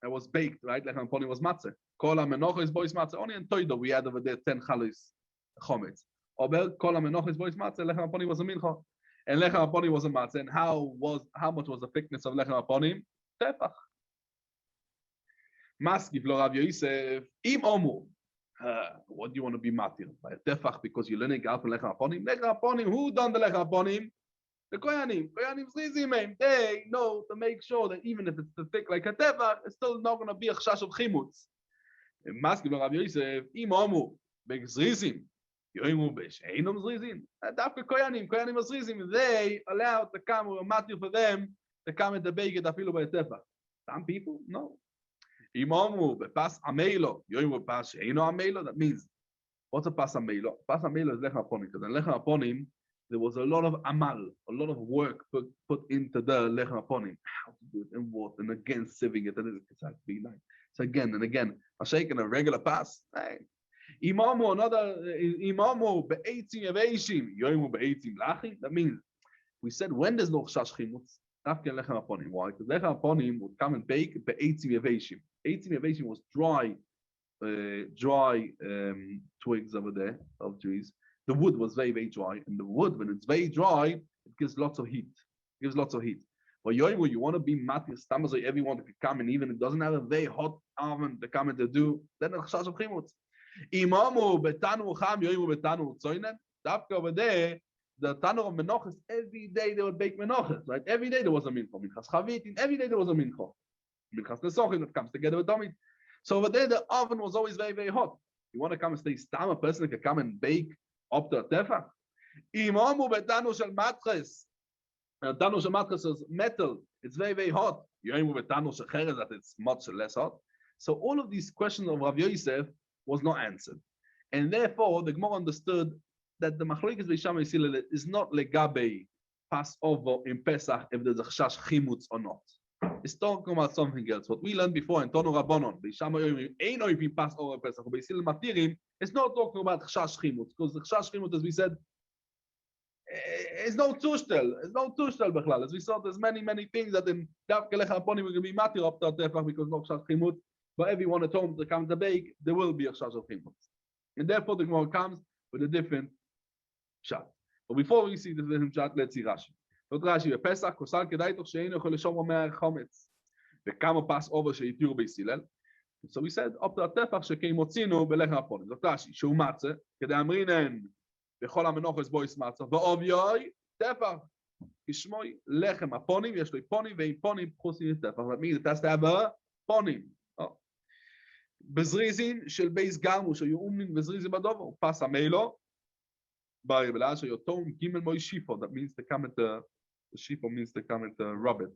[SPEAKER 1] it was baked, right? Lechem Aponim was matzah. Kol HaMenocha is bois matzah. Only in Toido we had over there 10 chalos chometz. Ober Kol HaMenocha is bois matzah. Lechem Aponim was a mincha, and Lechem Aponim was a matzah. And how much was the thickness of Lechem Aponim? Tefach. Maskif lo Rav Yosef im omu. What do you want to be matir? By tefach because you're learning out from Lechem Aponim. Lechem Aponim. Who done the Lechem Aponim? The Koyanim. Koyanim zrizim. They know to make sure that even if it's too thick like a tefach, it's still not going to be a chash of chimutz. Maskif lo Rav Yosef im omu begzrizim. Yoimu b'sheinum zrizim. Dafka Koyanim. Koyanim zrizim. They allowed to come with a matir for them to come and debate it afilu by tefach. Some people, no. Imamu bepas amelo, yoimu pas sheino amelo. That means, what's a pas amelo? Pas amelo is lechem aponim. Because in lechem aponim, there was a lot of amal, a lot of work put into the lechem aponim. How to do it and what, and again sieving it, and it's like be like. So again and again, a shaking a regular pass. Hey. Imamu another imamu be'etzim yaveshim, yoimu be'etzim lachim. That means we said when there's no chash chimutz. Why? Because lechem aponim would come and bake be'etzim yaveshim. 18 Yaveshim was dry twigs over there of trees. The wood was very, very dry. And the wood, when it's very dry, it gives lots of heat. It gives lots of heat. But Yoimu, you want to be matir stammer so everyone can come and even if it doesn't have a very hot oven to come and to do, then it's chash of chimutz. Imamu betanu cham, Yoimu betanu tzoinen. Dafka over there, the tanur of menochas, every day they would bake menochas, right? Every day there was a mincha. Minchas chavitin, every day there was a mincha. Because the sochim that comes together with domit. So over there, the oven was always very, very hot. You want to come and stay stam, a person can come and bake up to a tefach. Imamu betanu shel matres. Tanu shel matres is metal. It's very, very hot. Yoimu betanu shel cheres, that it's much less hot. So all of these questions of Rav Yosef was not answered. And therefore, the Gemara understood that the machlokes Beisham Yisrael is not legabe Passover in Pesach if there's a chash chimutz or not. It's talking about something else. What we learned before in Tonu Rabbanon, Passover Pesach, it's not talking about chash chimutz because the chash chimutz, as we said, is no tushtel. It's no tushtel bechlal. As we saw, there's many things that in Davke Lechem Aponim we're going to be matir up to tefach because no chash chimutz. But everyone at home that comes to bake, there will be a chash of chimutz, and therefore the Gemara comes with a different shot. But before we see the different shot, let's see Rashi. Rashi בפסח, כוסל כדאי תוך שאינו יכול לשמור מהחומץ. וכמה פס אובר שהתירו בישראל. So we said, up to הטפח שכי מוצינו בלחם הפונים. זאת רש"י, שהוא מצה, כדי אמרינן בכל המנוחס בויס מצה, ואוביוי, טפח. כשמוי לחם הפונים, יש לו פונים, ועם פונים פחוסים לטפח. That means it has to have a פונים. בזריזין של בייס גרמו, שהיו אומנים בזריזין בדובר, פס המילו, by Belasha Yotom Gimel Moy Shifo. That means to come at the Shifo means to come and rub it.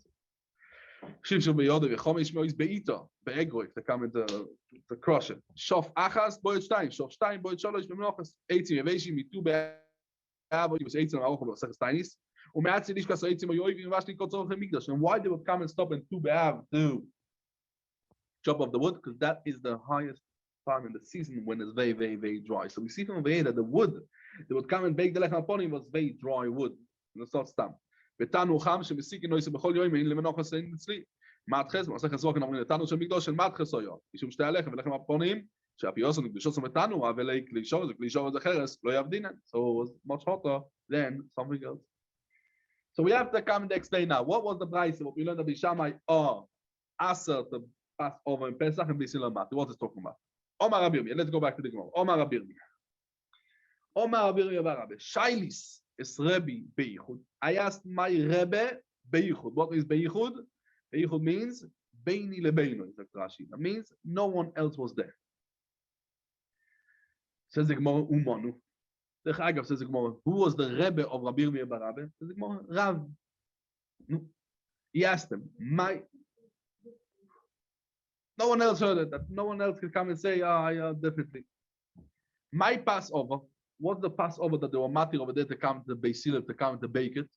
[SPEAKER 1] Shimshon Beyoda V'Chomish Mois Beita Be'egoik to come and to crush it. Shof Achas Boyet Stein Shof Stein Boyet Sholosh B'Menochas 18 Yeveshim Mitu Be'Avo was 18 Arochom Sech Steinis Umeatzi Lishkas 18 Yoivim Vashli Kotzor Mikdash. And why they would come and stop in Tu Be'av to chop off the wood? Because that is the highest time in the season when it's very, very, very dry. So we see from over here that the wood they would come and bake the lechem aponim was very dry wood. It's not stam. Betanu cham shemesikin noise bechol yoyim in lemenochas in tzli. Matches, masechet zvoken amrin betanu shemigdosh shel matches oyo. Ishum shtei alechem velechem aponim sheapioson nikdeshos betanu avelei klishor the cheres lo yavdinan. So it was much hotter than something else. So we have to come and explain now. What was the price? What we learned of Bishamai or Aser to pass over in Pesach and Bisilah Mat. What is talking about? Omar Rabbi Yirmiyah. Let's go back to the Gemara. Omar Rabbi Yirmiyah. Omar Rabbi Yirmiyah Rabbi. Shailis is Rebbe Beichud. I asked my Rebbe Beichud. What is Beichud? Beichud means Beini lebeinu. That means no one else was there. Says the Gemara Umanu. The Chagav says the Gemara. Who was the Rebbe of Rabbi Yirmiyah Rabbi? Says the Gemara Rav. No. He asked him. No one else heard it. That no one else could come and say, yeah, definitely. My Passover. What's the Passover that they were matir over there to come to the Beisilah, to come to bake it?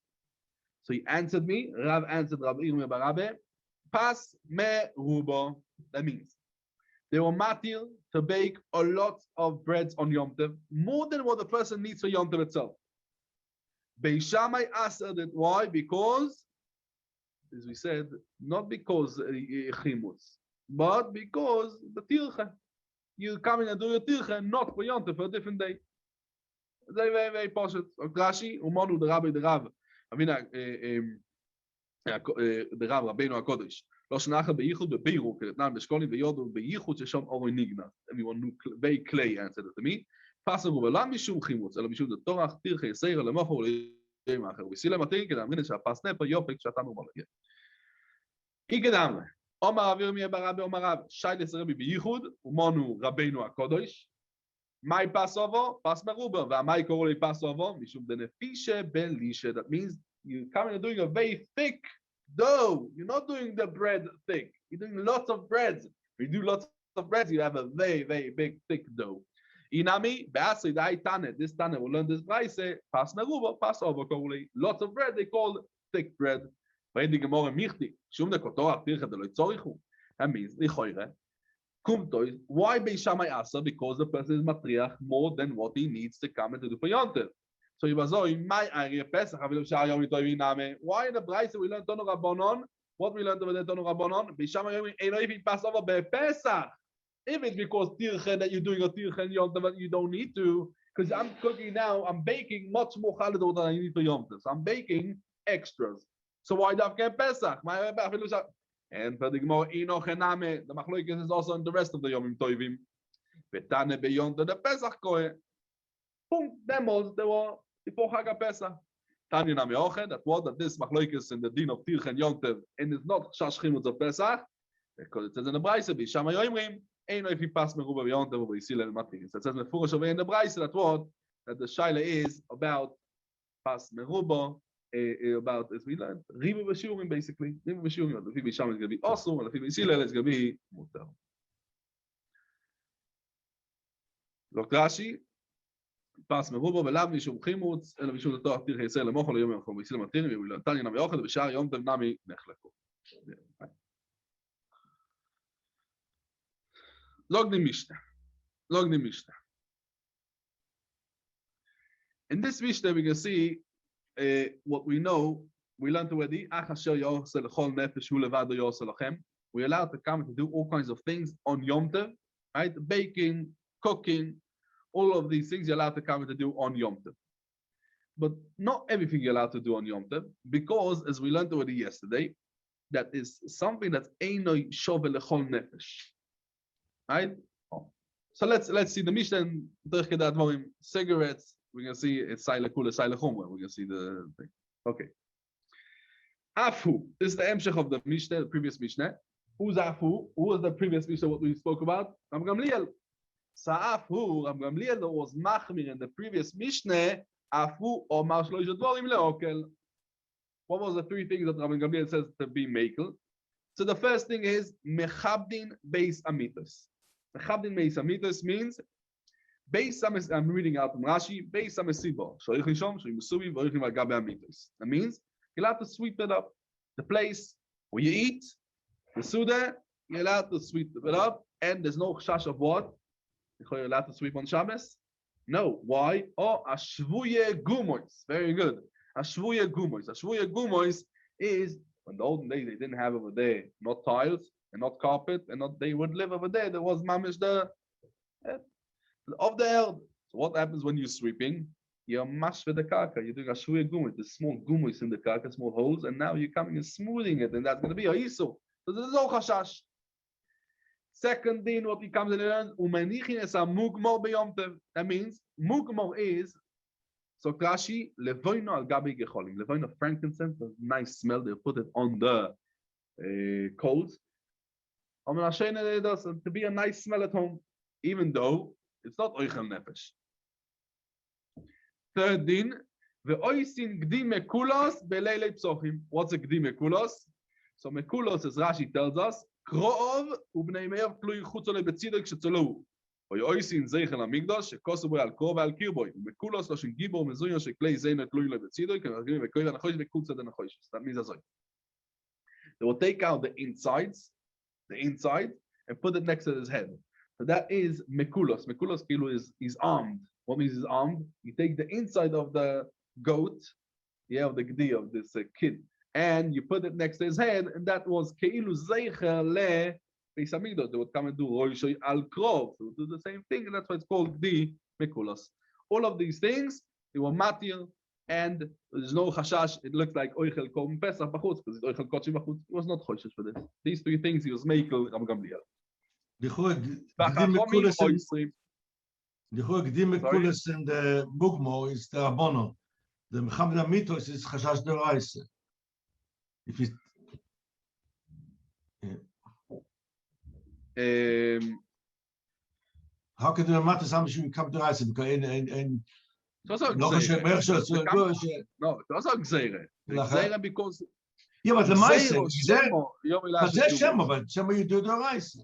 [SPEAKER 1] So he answered me. Rav answered Rabbi Yirmiyah Barabe. Pas me rubo. That means they were matir to bake a lot of breads on Yom Tov, more than what the person needs for Yom Tov itself. Beishamai answered it. Why? Because, as we said, not because chimutz. but because the tircha, you come in and do your tircha not for Yom Tov, for a different day. Very, very, very positive. Rashi, Umonu, the Rabbi, the Rav, I mean, the Rav, Rabbeinu HaKodesh. לא שנאכל בייחוד בבירו, כתנן בשקולים ויודו בייחוד ששם אורי נגנז. Everyone knew very clay answered it to me. פסרו ולא משום חימוץ, אלא משום דתורח, תירחי, יסירה, למוחו וליים האחר. וסילה מתאים כדי להאמין שהפס נפר יופק שאתנו מלגיה. אי קדמה, אומר אביר מי ברבי אומר רב, שי לסרבי בייחוד, ומונו רבינו הקודש. מאי פס אובו? פס מרובר. והמאי קוראו לי פס אובו? משום דנפישה בלישה. That means you come and doing a very thick dough. You're not doing the bread thick. You're doing lots of breads. If you do lots of breads, you have a very, very big, thick dough. Inami, Be'asri, the Tane, this Tane will learn this Braise, pas meruba, pas over, lots of bread, they call thick bread. That means, why Beishamai Asa? Because the person is matriach more than what he needs to come and to do for Yontel. So you was in my area Pesach. Why in the Braise we learn Tonu Rabbanon? What we learned over there Tonu Rabbanon? Beishamai Yom if he pass over by Pesach. If it's because tircha that you're doing a tircha and Yom Tov, you don't need to. Because I'm cooking now, I'm baking much more challah than I need for Yom Tov. So I'm baking extras. So why do I get Pesach? And for the Gemara, Enoch and Name, the Machloikis is also in the rest of the Yomim Tovim. Betane beyond the Pesach Kohe. Boom, demos, they were before Chag Pesach. Tanya Name Oche, that was that this Machloikis in the din of tircha and Yom Tov, and it's not Shashchimut of Pesach, because it says in the Braise, Bishama Yoimrim, if he passed Meruba beyond them, we see the Matrix. It says in the Braise that what that the Shaila is about pass Meruba, about as we learned, Ribu Vashurim basically. Ribu Vashurim, the Fibi Sham is going to be awesome, and the Fibi Sila is going to be Mutar. Look, Rashi, pass Meruba, Velav Mishum Chimutz, and Mishum the Torah Tirche Yisrael, Mochol Yom Yom, we see the Matrix, we learn Tanya Nami Ochad, Bishar Yom Tov Nami Nechleko. Log the Mishnah. In this Mishnah, we can see what we know. We learned already. We're allowed to come to do all kinds of things on Yom Tov, right? Baking, cooking, all of these things you're allowed to come to do on Yom Tov. But not everything you're allowed to do on Yom Tov, because as we learned already yesterday, that is something that's Einoi Shove Lechol Nefesh. Right? So let's see the Mishnah and cigarettes. We can see it's Saile Kula, Saile Chumra. We can see the thing. Okay. Afu. This is the Emshech of the Mishnah, the previous Mishnah. Who's Afu? Who was the previous Mishnah, what we spoke about? Ram Gamliel. So Afu, Ram Gamliel was Machmir in the previous Mishnah. Afu or Mashlo Yadvarim Leokel. What was the three things that Ram Gamliel says to be Mekel? So the first thing is Mechabdin Beis Amitos. Mechabdin Beis Amitos means Beis Amitos. I'm reading out from Rashi. Beis Amesibo. Shoich Nishom, Shoich Mesubi, Voich Nimagabe Amitos. That means you're allowed to sweep it up. The place where you eat, the Suda, you're allowed to sweep it up, and there's no chash of what? You're allowed to sweep on Shabbos? No. Why? Oh, Ashvuye Gumois. Very good. Ashvuye Gumois. Ashvuye Gumois is in the olden days, they didn't have over there not tiles and not carpet, and not they would live over there. There was mamish of the earth. So what happens when you're sweeping? You're mash with the karka. You're doing a shvuya gumit, the small gumis in the karka, small holes, and now you're coming and smoothing it, and that's going to be a isu. So there's no chashash. Second thing, what he comes and learns, umenichin es a mugmor beyom tev. That means mugmor is. So Rashi, levoino al gabi gecholim. Levoino frankincense, a nice smell. They put it on the coals. To be a nice smell at home, even though it's not oichel nefesh. Third din, ve'oisin gdi mekulos beleilei psochim. What's a gdi mekulos? So mekulos, as Rashi tells us, kroov ubnei me'ev klui chutzolei betzidok shetzolou. ואויסין זייכל המקדוש שכוסו בו על קרוב ועל קיר בו ומקולוס לא של גיבור מזויו שכלי זיינו תלוי לו בצידוי כמרגלים וקוי ונחוש וקולצה דנחוש. That means הזוי. They will take out the inside, and put it next to his head. So that is mekulos. Mekulos kilu is armed. What means he's armed? You take the inside of the goat, of the gdi, of this kid, and you put it next to his head, and that was keilu zeicher le Beis Hamikdash, they would come and do Roishoi al Krov. They would do the same thing, and that's why it's called the Mekulas. All of these things, they were matir, and there's no chashash. It looked like Oichel Kol Pesach Bachutz, because it's Oichel Kochim Bachutz. He was not choshesh for this. These three things, he was Mekel Ram Gamliel.
[SPEAKER 2] The Gdim Mekulas and the Mugmo is the Rabbonon. The Mechamed Mitos is Chashash Deraisa. If it, how can the matter something come to Deraisa? Because
[SPEAKER 1] no, it was not Gzeire. Gzeire because
[SPEAKER 2] yeah, but the Maisa, but that's Shema, but Shema you do the rice.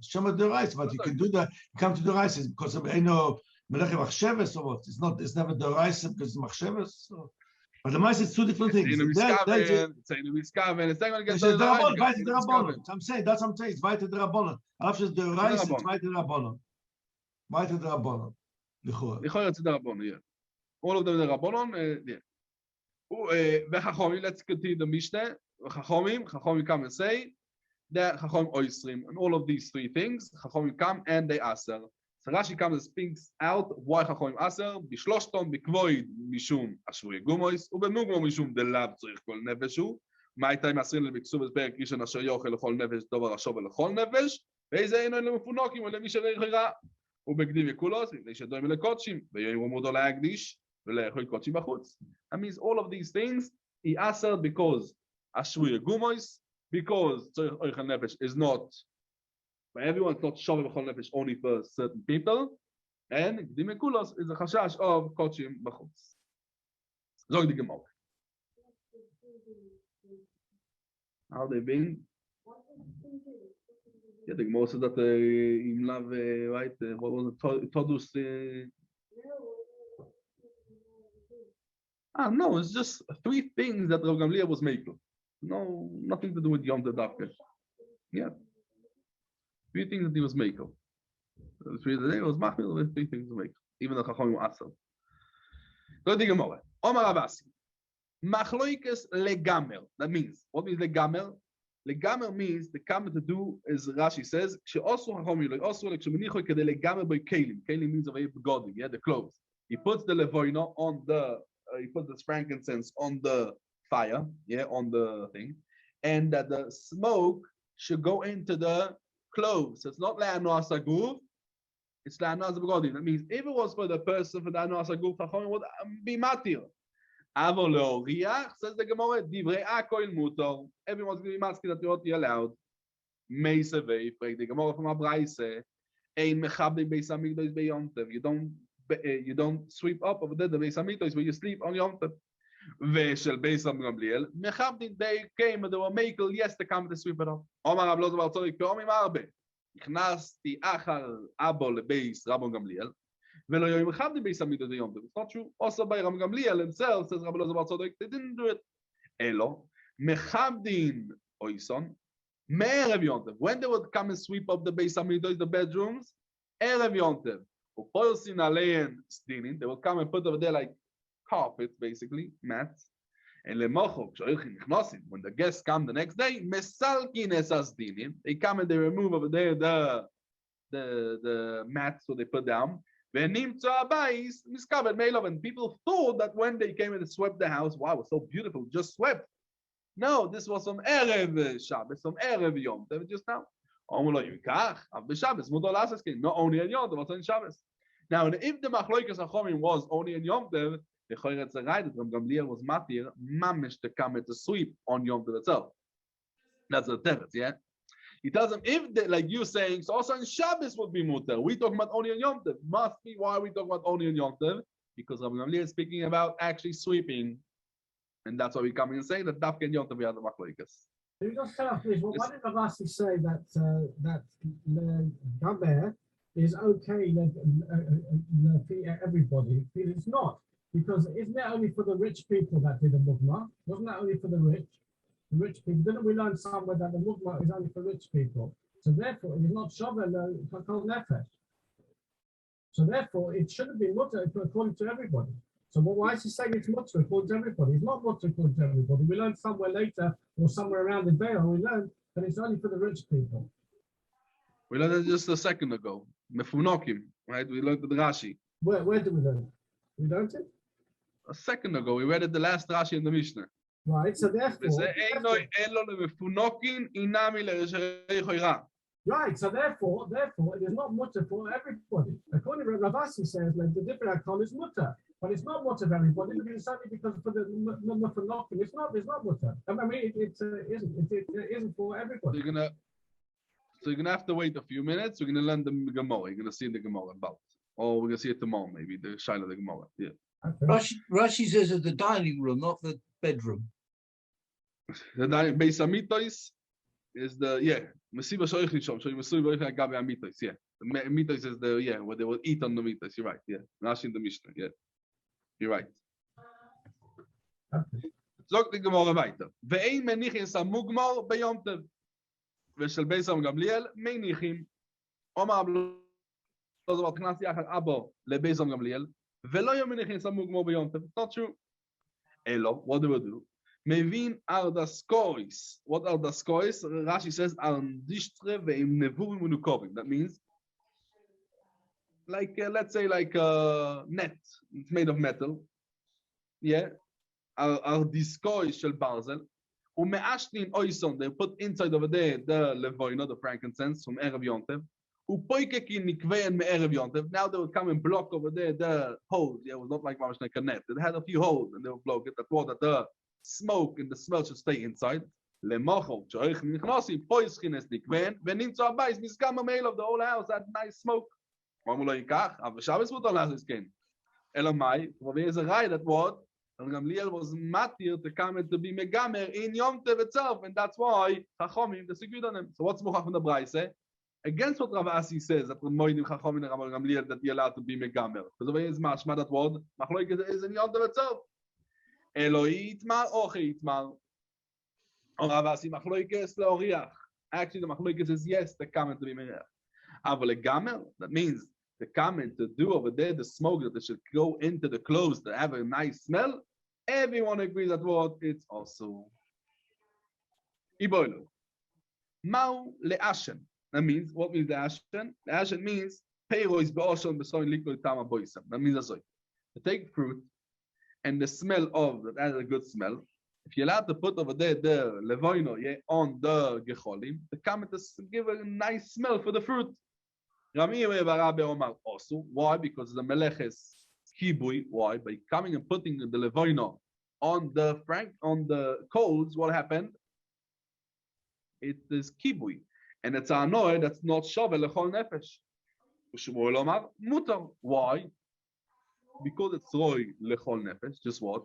[SPEAKER 2] Shema the rice, but you can do that. You come to the rice because of no Melech Machsheves or what? It's never the rice because Machsheves. But the Maisa is two different things. It's I'm saying that's what I'm saying. It's weiter the Rabbonon. After the rice, it's weiter the Rabbonon. Weiter the Rabbonon.
[SPEAKER 1] It's the Rabbonon, yeah. All of them the Rabbonon, yeah. Let's continue the Mishnah. Chachomim come and say that Chachomim oisrim, and all of these three things, Chachomim come and they aser. So Rashi comes and speaks out why Chachomim aser. Bishloshton bikvoid mishum ashvui gumois, ubemugmo mishum delav tzorich kol nefeshu. Ma'itay masrin lebiksuv esperek rishon asher yochel lechol nefesh dovar ashov lechol nefesh. Ve'ezeh eno lemufunokim ulemi sherei chira. Ubegdiv yekulos mipnei shedoim lekodshim ve'yoim mudo la'agdish. That means all of these things he asked because Ashuri Gumois, because Oichel Nefesh is not for everyone, it's not Shaveh B'chol Nefesh only for certain people, and Dimekulos is a chashash of Kochim B'chutz. Zog the Gemara. How they been? Yeah, the Gemara said that in love, right? What was it? Todus. No, it's just three things that Rav Gamliel was making. No, nothing to do with Yom Tov. Yeah. Three things that he was making. The three days was Machmir with three things to make. Even the Chacham Asel. So the Gemara. Omar Abasi. Machloikes legamer. That means, what means legamer? Legamer means the kamer to do, as Rashi says, also Chacham Yiloi, also like Sheminicho Kede legamer by Kelim. Kelim means of a begodim, yeah, the clothes. He puts the levoino on the he put the frankincense on the fire, yeah, on the thing, and that the smoke should go into the clothes. So it's not le'anos aguf, it's le'anos begodim. That means if it was for the person for the anos aguf, Chacham would be matir. Avol le'oriach, says the Gemara, divrei akoil mutor. Everyone's going to be masking that you ought to be allowed. Meisevei, the Gemara from Abraise, ein mechabdei beis hamikdash beyom tov. You don't sweep up over there the Beis Hamikdash where you sleep on Yom Tov. Veshel Beis Gamliel, mechabdin they came and they were makel. Yes, they come to sweep it up. Omar Rav Loza bar Tzorek Pe'omim Arbe. Ichnasti achar abo leBeis Rabban Gamliel. Velo yoyim mechabdin Beis Hamikdash Yom Tov. It's not true. Also by Rabban Gamliel himself says Rav Loza bar Tzorek they didn't do it. Elo mechabdin oison me'erev Yom Tov. When they would come and sweep up the Beis Hamikdash, the bedrooms, erev Yom Tov. They will come and put over there like carpets, basically, mats. And when the guests come the next day, they come and they remove over there the mats so they put down. And people thought that when they came and swept the house, wow, it was so beautiful, just swept. No, this was some Erev Shabbos, some Erev Yom Tov just now. Not only on Yom Tov, also in Shabbos. Now, if the Machloikas Achomim was only in Yom Tov, the Choyret Zarai that Rav Gamliel was matir mamish to come to sweep on Yom Tov itself. That's the teretz, yeah. He tells them if they, like you saying, so also in Shabbos would be muter. We talking about only on Yom Tov. Must be why we talk about only on Yom Tov, because Rav Gamliel is speaking about actually sweeping, and that's why we come in and say that Dafka and Yom Tov we have the Machloikas.
[SPEAKER 4] Can you just tell us, please, why did Ravasi say that that Gaber is okay for everybody? It's not, because isn't that only for the rich people that did the mugma? Wasn't that only for the rich people? Didn't we learn somewhere that the mugma is only for rich people? So therefore, it is not shaveh kol nefesh. So therefore, it shouldn't be mutter according to everybody. So why is he saying it's mutter according to everybody? It's not mutter according to everybody. We learned somewhere later or somewhere around the Be'er, we learned that it's only for the rich people.
[SPEAKER 1] We learned it just a second ago. Mefunokim, right? We learned the Rashi.
[SPEAKER 4] Where do we learn it? We learned it?
[SPEAKER 1] A second ago, we read it the last Rashi in the Mishnah.
[SPEAKER 4] Right, so therefore... Right, so therefore, it is not mutter for everybody. According to Ravasi says, like the different alcohol is mutter, but it's not mutter for everybody. It's only because for the number for knocking, it's not mutter. I mean, it isn't for everybody.
[SPEAKER 1] So you're gonna have to wait a few minutes. We're gonna learn the Gemara. You're gonna see the Gemara about, or we're gonna see it tomorrow, maybe the Shaila the Gemara. Yeah.
[SPEAKER 5] Okay. Rashi says it's the dining room, not the bedroom.
[SPEAKER 1] The Beitza mitos is the Mesiba shoich lishom. So you must agabe mitos. Yeah. The mitos is the where they will eat on the mitos. You're right. Yeah. Rashi in the Mishnah. Yeah. You're right. Zog the Gemara weiter. Ve'ein menichin samugmar beyom tev. ושל בייצה וגמליאל מניחים. אומר לא זאת כנס יחד אבו לבייצה וגמליאל, ולא יום מניחים סמוך כמו ביום טוב. It's not true. אלו, what do we do? מבין ארדסקויס. What ארדסקויס? Rashi says, ארדישטרה ועם נבורים ונוקובים. That means, like, let's say like a net. It's made of metal. Yeah. ארדיסקויס של ברזל. Umeashnin oison, they put inside over there the levoino, the frankincense from Erev Yontev. Upoikekin nikvein me Erev Yontev. Now they would come and block over there the holes. Yeah, it was not like mamash like a net. It had a few holes, and they would block it. That was that the smoke and the smell should stay inside. Lemochol, choich nichnosi poischines nikvein. Venimtzo abayis miskam mail of the whole house had nice smoke. Mamulo yikach. Av Shabbos mutar lachis ken. Elamai. There's a guy that what. And Gamliel was matir to come and to be megamer in Yom Tov itself, and that's why Chachomim disagreed on him. So what's Muchach from the Beitza? Against what Rav Asi says that the Moedim Chachomim and Rav Gamliel that you're allowed to be megamer. Because the way is mashma that word Machloek is in Yom Tov itself. Eloi itmar oche itmar. Or Rav Asi Machloek is leoriach. Actually, the Machloek is yes to come and to be megamer. Avol gamer, that means to come and to do over there the smoke that they should go into the clothes to have a nice smell. Everyone agrees that what it's also Iboilo. Mau le'ashen. That means, what means the ashen? The ashen means Peiro is be'oshon b'soin liklo tama boisam. That means that's right. To take fruit and the smell of that has a good smell. If you're allowed to put over there the levoino on the gecholim, to come and to give a nice smell for the fruit. Why? Because the meleches kibui. Why? By coming and putting the levoino on the coals, what happened? It is kibui, and it's annoy that's not shovel lechol nefesh. Mutar. Why? Because it's roy lechol nefesh. Just what?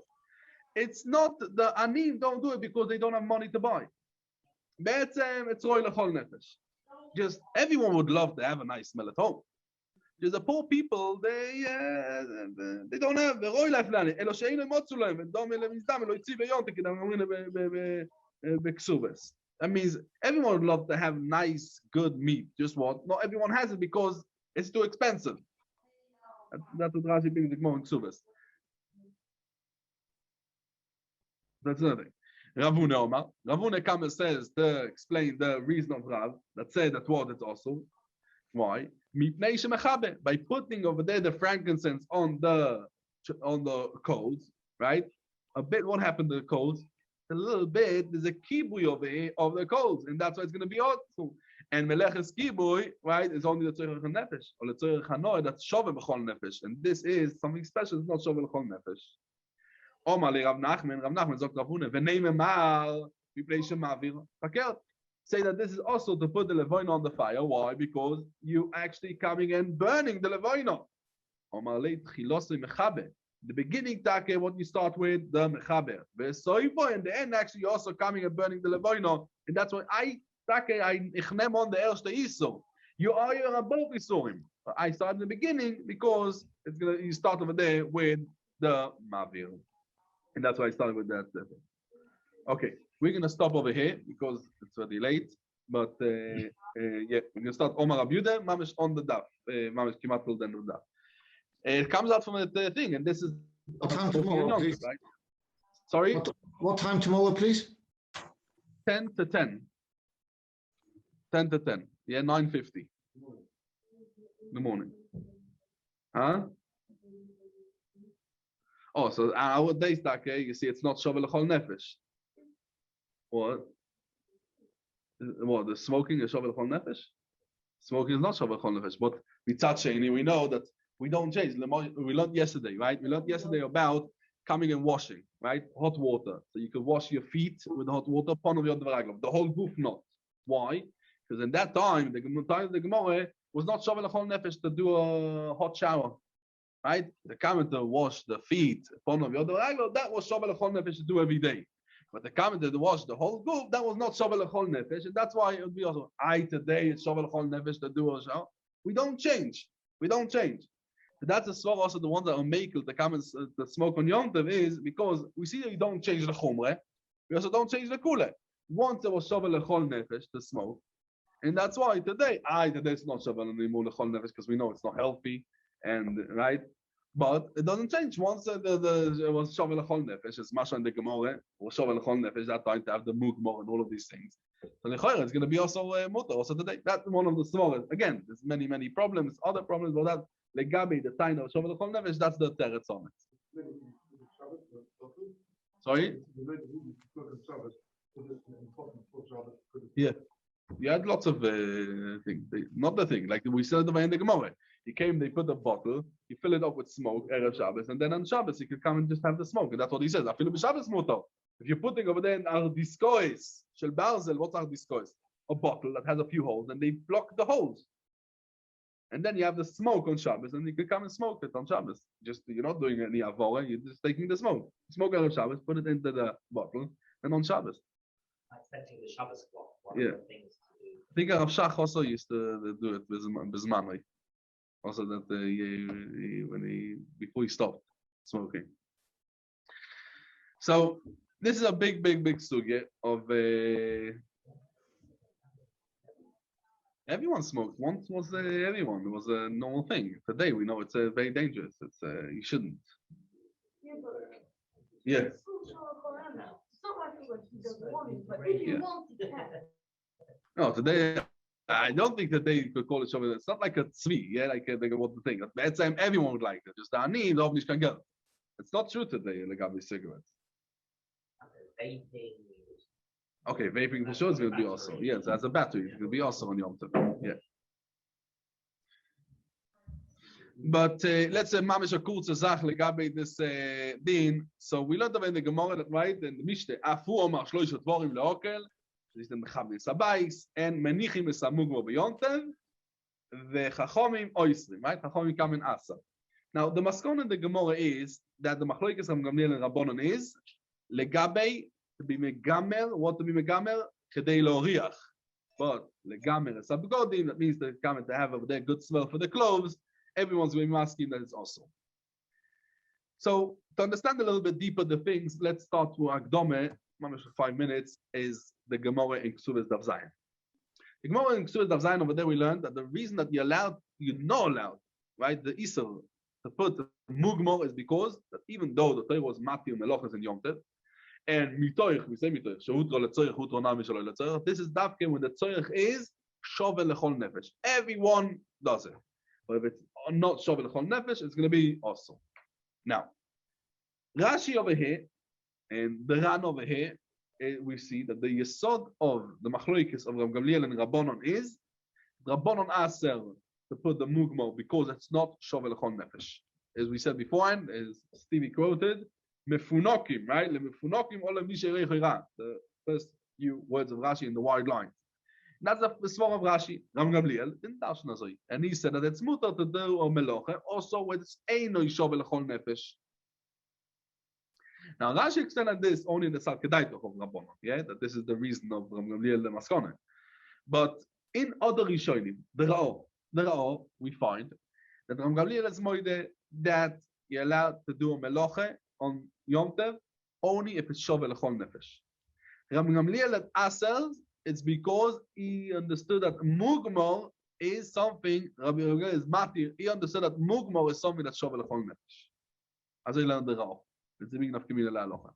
[SPEAKER 1] It's not the anim don't do it because they don't have money to buy. Beitza it's roy lechol nefesh. Just everyone would love to have a nice smell at home. Just the poor people, they don't have the roy life land. Elo she'eino motzu lohem v'dom le'mizdam elo yitzi v'yontek kedam omrin be'ksubes. That means everyone would love to have nice, good meat. Just what? Not everyone has it because it's too expensive. That's what Rashi brings the Gemara in Ksubes. That's another thing. Ravuna Omar. Ravuna comes and says to explain the reason of Rav that said that what it's also. Why? By putting over there the frankincense on the coals, right? A bit what happened to the coals? A little bit, there's a kibui over here of the coals, and that's why it's going to be also. And meleches kibui, right, is only the tzorech nefesh, or the tzorech hanoy, that's shove b'chol nefesh, and this is something special. It's not shove b'chol nefesh. Omar le Rav Nachman zok Ravuna v'neim mar v'plei shemavir fakert. Say that this is also to put the levoino on the fire. Why? Because you actually coming and burning the levoino. Omar le tchilosei mechaber. The beginning take what you start with the mechaber. V'soivo in the end actually you're also coming and burning the levoino, and that's why I ichnem on the erste iso. You are both isurim. I start in the beginning because it's gonna you start over there with the mavir. And that's why I started with that. Okay, we're going to stop over here because it's already late. But yeah, we're going to start Omar Abuda, Mamish on the daf. Mamish Kimat till the end of the daf. It comes out from the thing, and this is...
[SPEAKER 3] What time tomorrow, please?
[SPEAKER 1] Right? Sorry?
[SPEAKER 3] What time tomorrow, please?
[SPEAKER 1] 10 to 10. 10 to 10. Yeah, 9:50. the morning. Huh? Oh, so our days that you see, it's not Shavuot L'chol Nefesh. What? What? The smoking is Shavuot L'chol Nefesh? Smoking is not Shavuot L'chol Nefesh. But we know that we don't change. We learned yesterday, right? We learned yesterday about coming and washing, right? Hot water. So you can wash your feet with hot water. The whole goof not. Why? Because in that time, the Gemara was not Shavuot L'chol Nefesh to do a hot shower. Right? The comment to wash the feet, that was Shavuot L'chol Nefesh to do every day. But the comment to wash the whole group, that was not Shavuot L'chol Nefesh, and that's why it would be also, today it's Shavuot L'chol Nefesh to do a shower. We don't change. So that's the swar also the one that are makel, the comments the smoke on Yom Tov is because we see that you don't change the chumre, we also don't change the kule. Once there was Shavuot L'chol Nefesh to smoke, and that's why today it's not Shavuot L'chol Nefesh because we know it's not healthy. And right, but it doesn't change. Once it was Shavuot L'chol Nefesh, it's Masha and the Gemara, or Shavuot L'chol Nefesh, that time to have the Mugmor and all of these things. So the it's going to be also Mutter, also today. That's one of the smallest. Again, there's many problems, other problems, but that Legabi, the time of Shavuot L'chol Nefesh, that's the Teretz on it. Sorry? Yeah. You had lots of things. Not the thing, like we said in the Gemara. He came, they put a bottle, he fill it up with smoke, Erev Shabbos, and then on Shabbos he could come and just have the smoke. And that's what he says. I feel Shabbos mutar. If you're putting over there in our discois, Shel Barzel, what's our discois? A bottle that has a few holes, and they block the holes. And then you have the smoke on Shabbos, and you can come and smoke it on Shabbos. Just, you're not doing any avora, you're just taking the smoke. Smoke Erev Shabbos, put it into the bottle, and on Shabbos.
[SPEAKER 7] Like setting the Shabbos clock.
[SPEAKER 1] Yeah. I think Rav Shach also used to do it with Zmanri. Also that before he stopped smoking. So this is a big sugya of everyone smoked. Once was everyone. It was a normal thing. Today we know it's very dangerous. It's you shouldn't. Yeah.
[SPEAKER 6] It's not like he doesn't want it, but if you want it,
[SPEAKER 1] no, today I don't think that they could call it something. It's not like a tzvi, yeah, like what the thing. At that time, everyone would like it. Just the ani, the obvious can go. It's not true today. Like these cigarettes. Okay, vaping for sure is going to be also. Yes, as a battery, it will be also on Yom Tov. Yeah. But let's say mamish a kurze Sach legabe this din. So we learned about in the Gemara that right and the Mishnah afu omar shloish dvorim leokel. This is the mechavim sabais and menichim esamugmo beyontev the chachomim oisrim. Right, chachomim come in asa. Now the maskon in the Gemara is that the machlokes from Gamliel and Rabbanon is legabe to be megamer. What to be megamer? Kedei lo'riach. But legamer is sabgodim. That means they come to have over there good smell for the clothes. Everyone's going to be asking that it's also. So to understand a little bit deeper the things, let's start with Akdome. 5 minutes is the Gemara in Ksubas Daf Zayin. The Gemara in Ksubas Daf Zayin over there we learned that the reason that you're not allowed, right, the Isser to put Mugmor is because that even though the Torah was Matir Melochas and Yom Tov, and Mitoich, we say Mitoich, Shehutro Letzorich, Hutro Nami Shaloi Letzorich, this is Davke when the Tzorich is Shovel Lechol Nefesh. Everyone does it. But if it's not Shovel L'chol Nefesh, it's going to be awesome. Now, Rashi over here and the Ran over here, we see that the Yesod of the Machlokes of Rav Gamliel and Rabbanon is Rabbanon Aser to put the Mugmor because it's not Shovel L'chol Nefesh. As we said beforehand, as Stevie quoted, Mefunokim, right? Le Mefunokim or Le Misherei Chira. The first few words of Rashi in the wide lines. That's the svar of Rashi, Rav Gamliel, in Tashnazoi. And he said that it's mutar to do or meloche, also when it's einoi shovel lechol nefesh. Now Rashi extended this only in the Sarkedaito of Rabbanon, yeah, that this is the reason of Rav Gamliel the Maskone. But in other Rishonim, the Ra'o, we find that Rav Gamliel is moide that you're allowed to do a meloche on Yom Tov only if it's shovel lechol nefesh. Rav Gamliel at Asers, it's because he understood that Mugmor is something, Rabbi Yehuda is Matir, he understood that Mugmor is something that's Shovel L'chol Nefesh. As he learned the Ra'o. It's the beginning of Kimil La'alocha.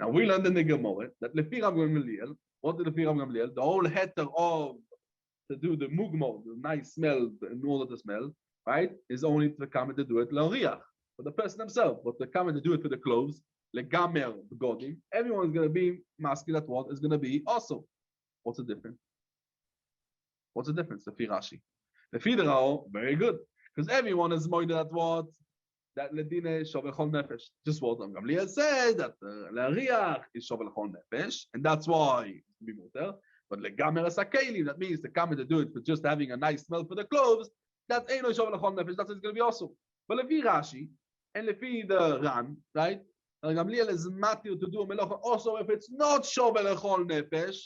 [SPEAKER 1] Now we learned in the Gemara that Lefi Rav Gamliel, what did Lefi Rav Gamliel? The whole heter of to do the Mugmor, the nice smell, in order to smell, right, is only to come to do it l'oriach for the person himself, but to come to do it for the clothes, legamer begodim, everyone's going to be masking that what is going to be also. What's the difference? What's the difference? The Rashi. The Federal, very good, because everyone is more that what that ledine shovel chol nefesh. Just what Gamliel said that l'oriach is shovel chol nefesh, and that's why it's be muter. But legamer asakeli, that means to come to do it for just having a nice smell for the clothes. That ain't no shovel chol nefesh. That's going to be also. But lefi Rashi and lefi the Ran, right? Gamliel is matir to do a melacha also if it's not shovel chol nefesh.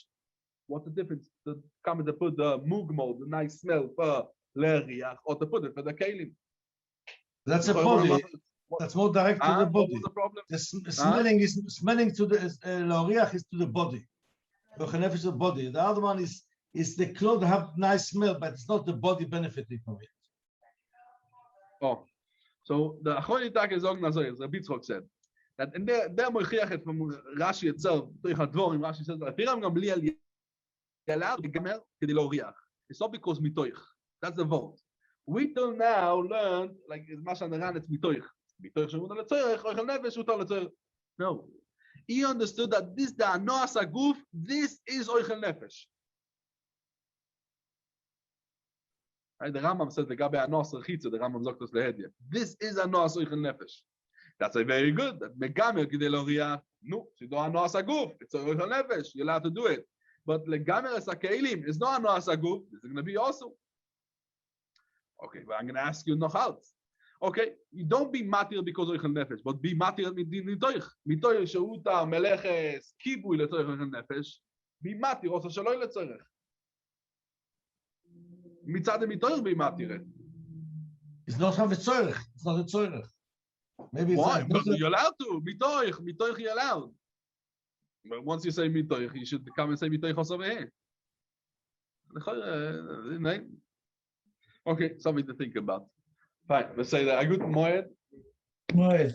[SPEAKER 1] What's the difference? To come to put the mugmo, the nice smell for l'oriach, or to put it for the kelim.
[SPEAKER 2] That's a body. That's more direct to the body.
[SPEAKER 1] What was the problem?
[SPEAKER 2] The smelling is smelling to the l'oriach is to the body. The is the body. The other one is the clothes have nice smell, but it's not the body benefiting from it.
[SPEAKER 1] Oh, so the Achoni Tak is also as Rabbi Tzchok said that in der moichiachet from Rashi itself, Rashi says that Firam Gamliel yalad gemer kedei l'oriach. It's not because mitoich. That's the vote. We till now learned like Masha Naran it's mitoich. Mitoich shemutar letzorech, oichel nefesh utar letzorech. No, he understood that this the anoas aguf. This is oichel nefesh. Right? The Rambam says the gabe anoas rechitza. The Rambam sagt das lehedya. This is anoas oichel nefesh. That's a very good. That megamer kedei l'oriach. No, so you don't anoas aguf. It's oichel nefesh. You're allowed to do it. But legamer asakeilim is not anoas aguf. This is going to be also. Okay, but I'm going to ask you noch out. Okay, you don't be matir because of oichel nefesh, but be matir mitoich. Mitoich sheuta meleches kibui letzorech oichel nefesh. Be matir also shaloi letzorech. Mitzad mitoich be matir.
[SPEAKER 2] It's not have a tzorech. It's not a tzorech. Maybe
[SPEAKER 1] why?
[SPEAKER 2] But
[SPEAKER 1] you're allowed to mitoich you're allowed. But once you say mitoich, you should come and say mitoich also over here. Okay, something to think about. Fine, let's say that a good moed.
[SPEAKER 5] Right.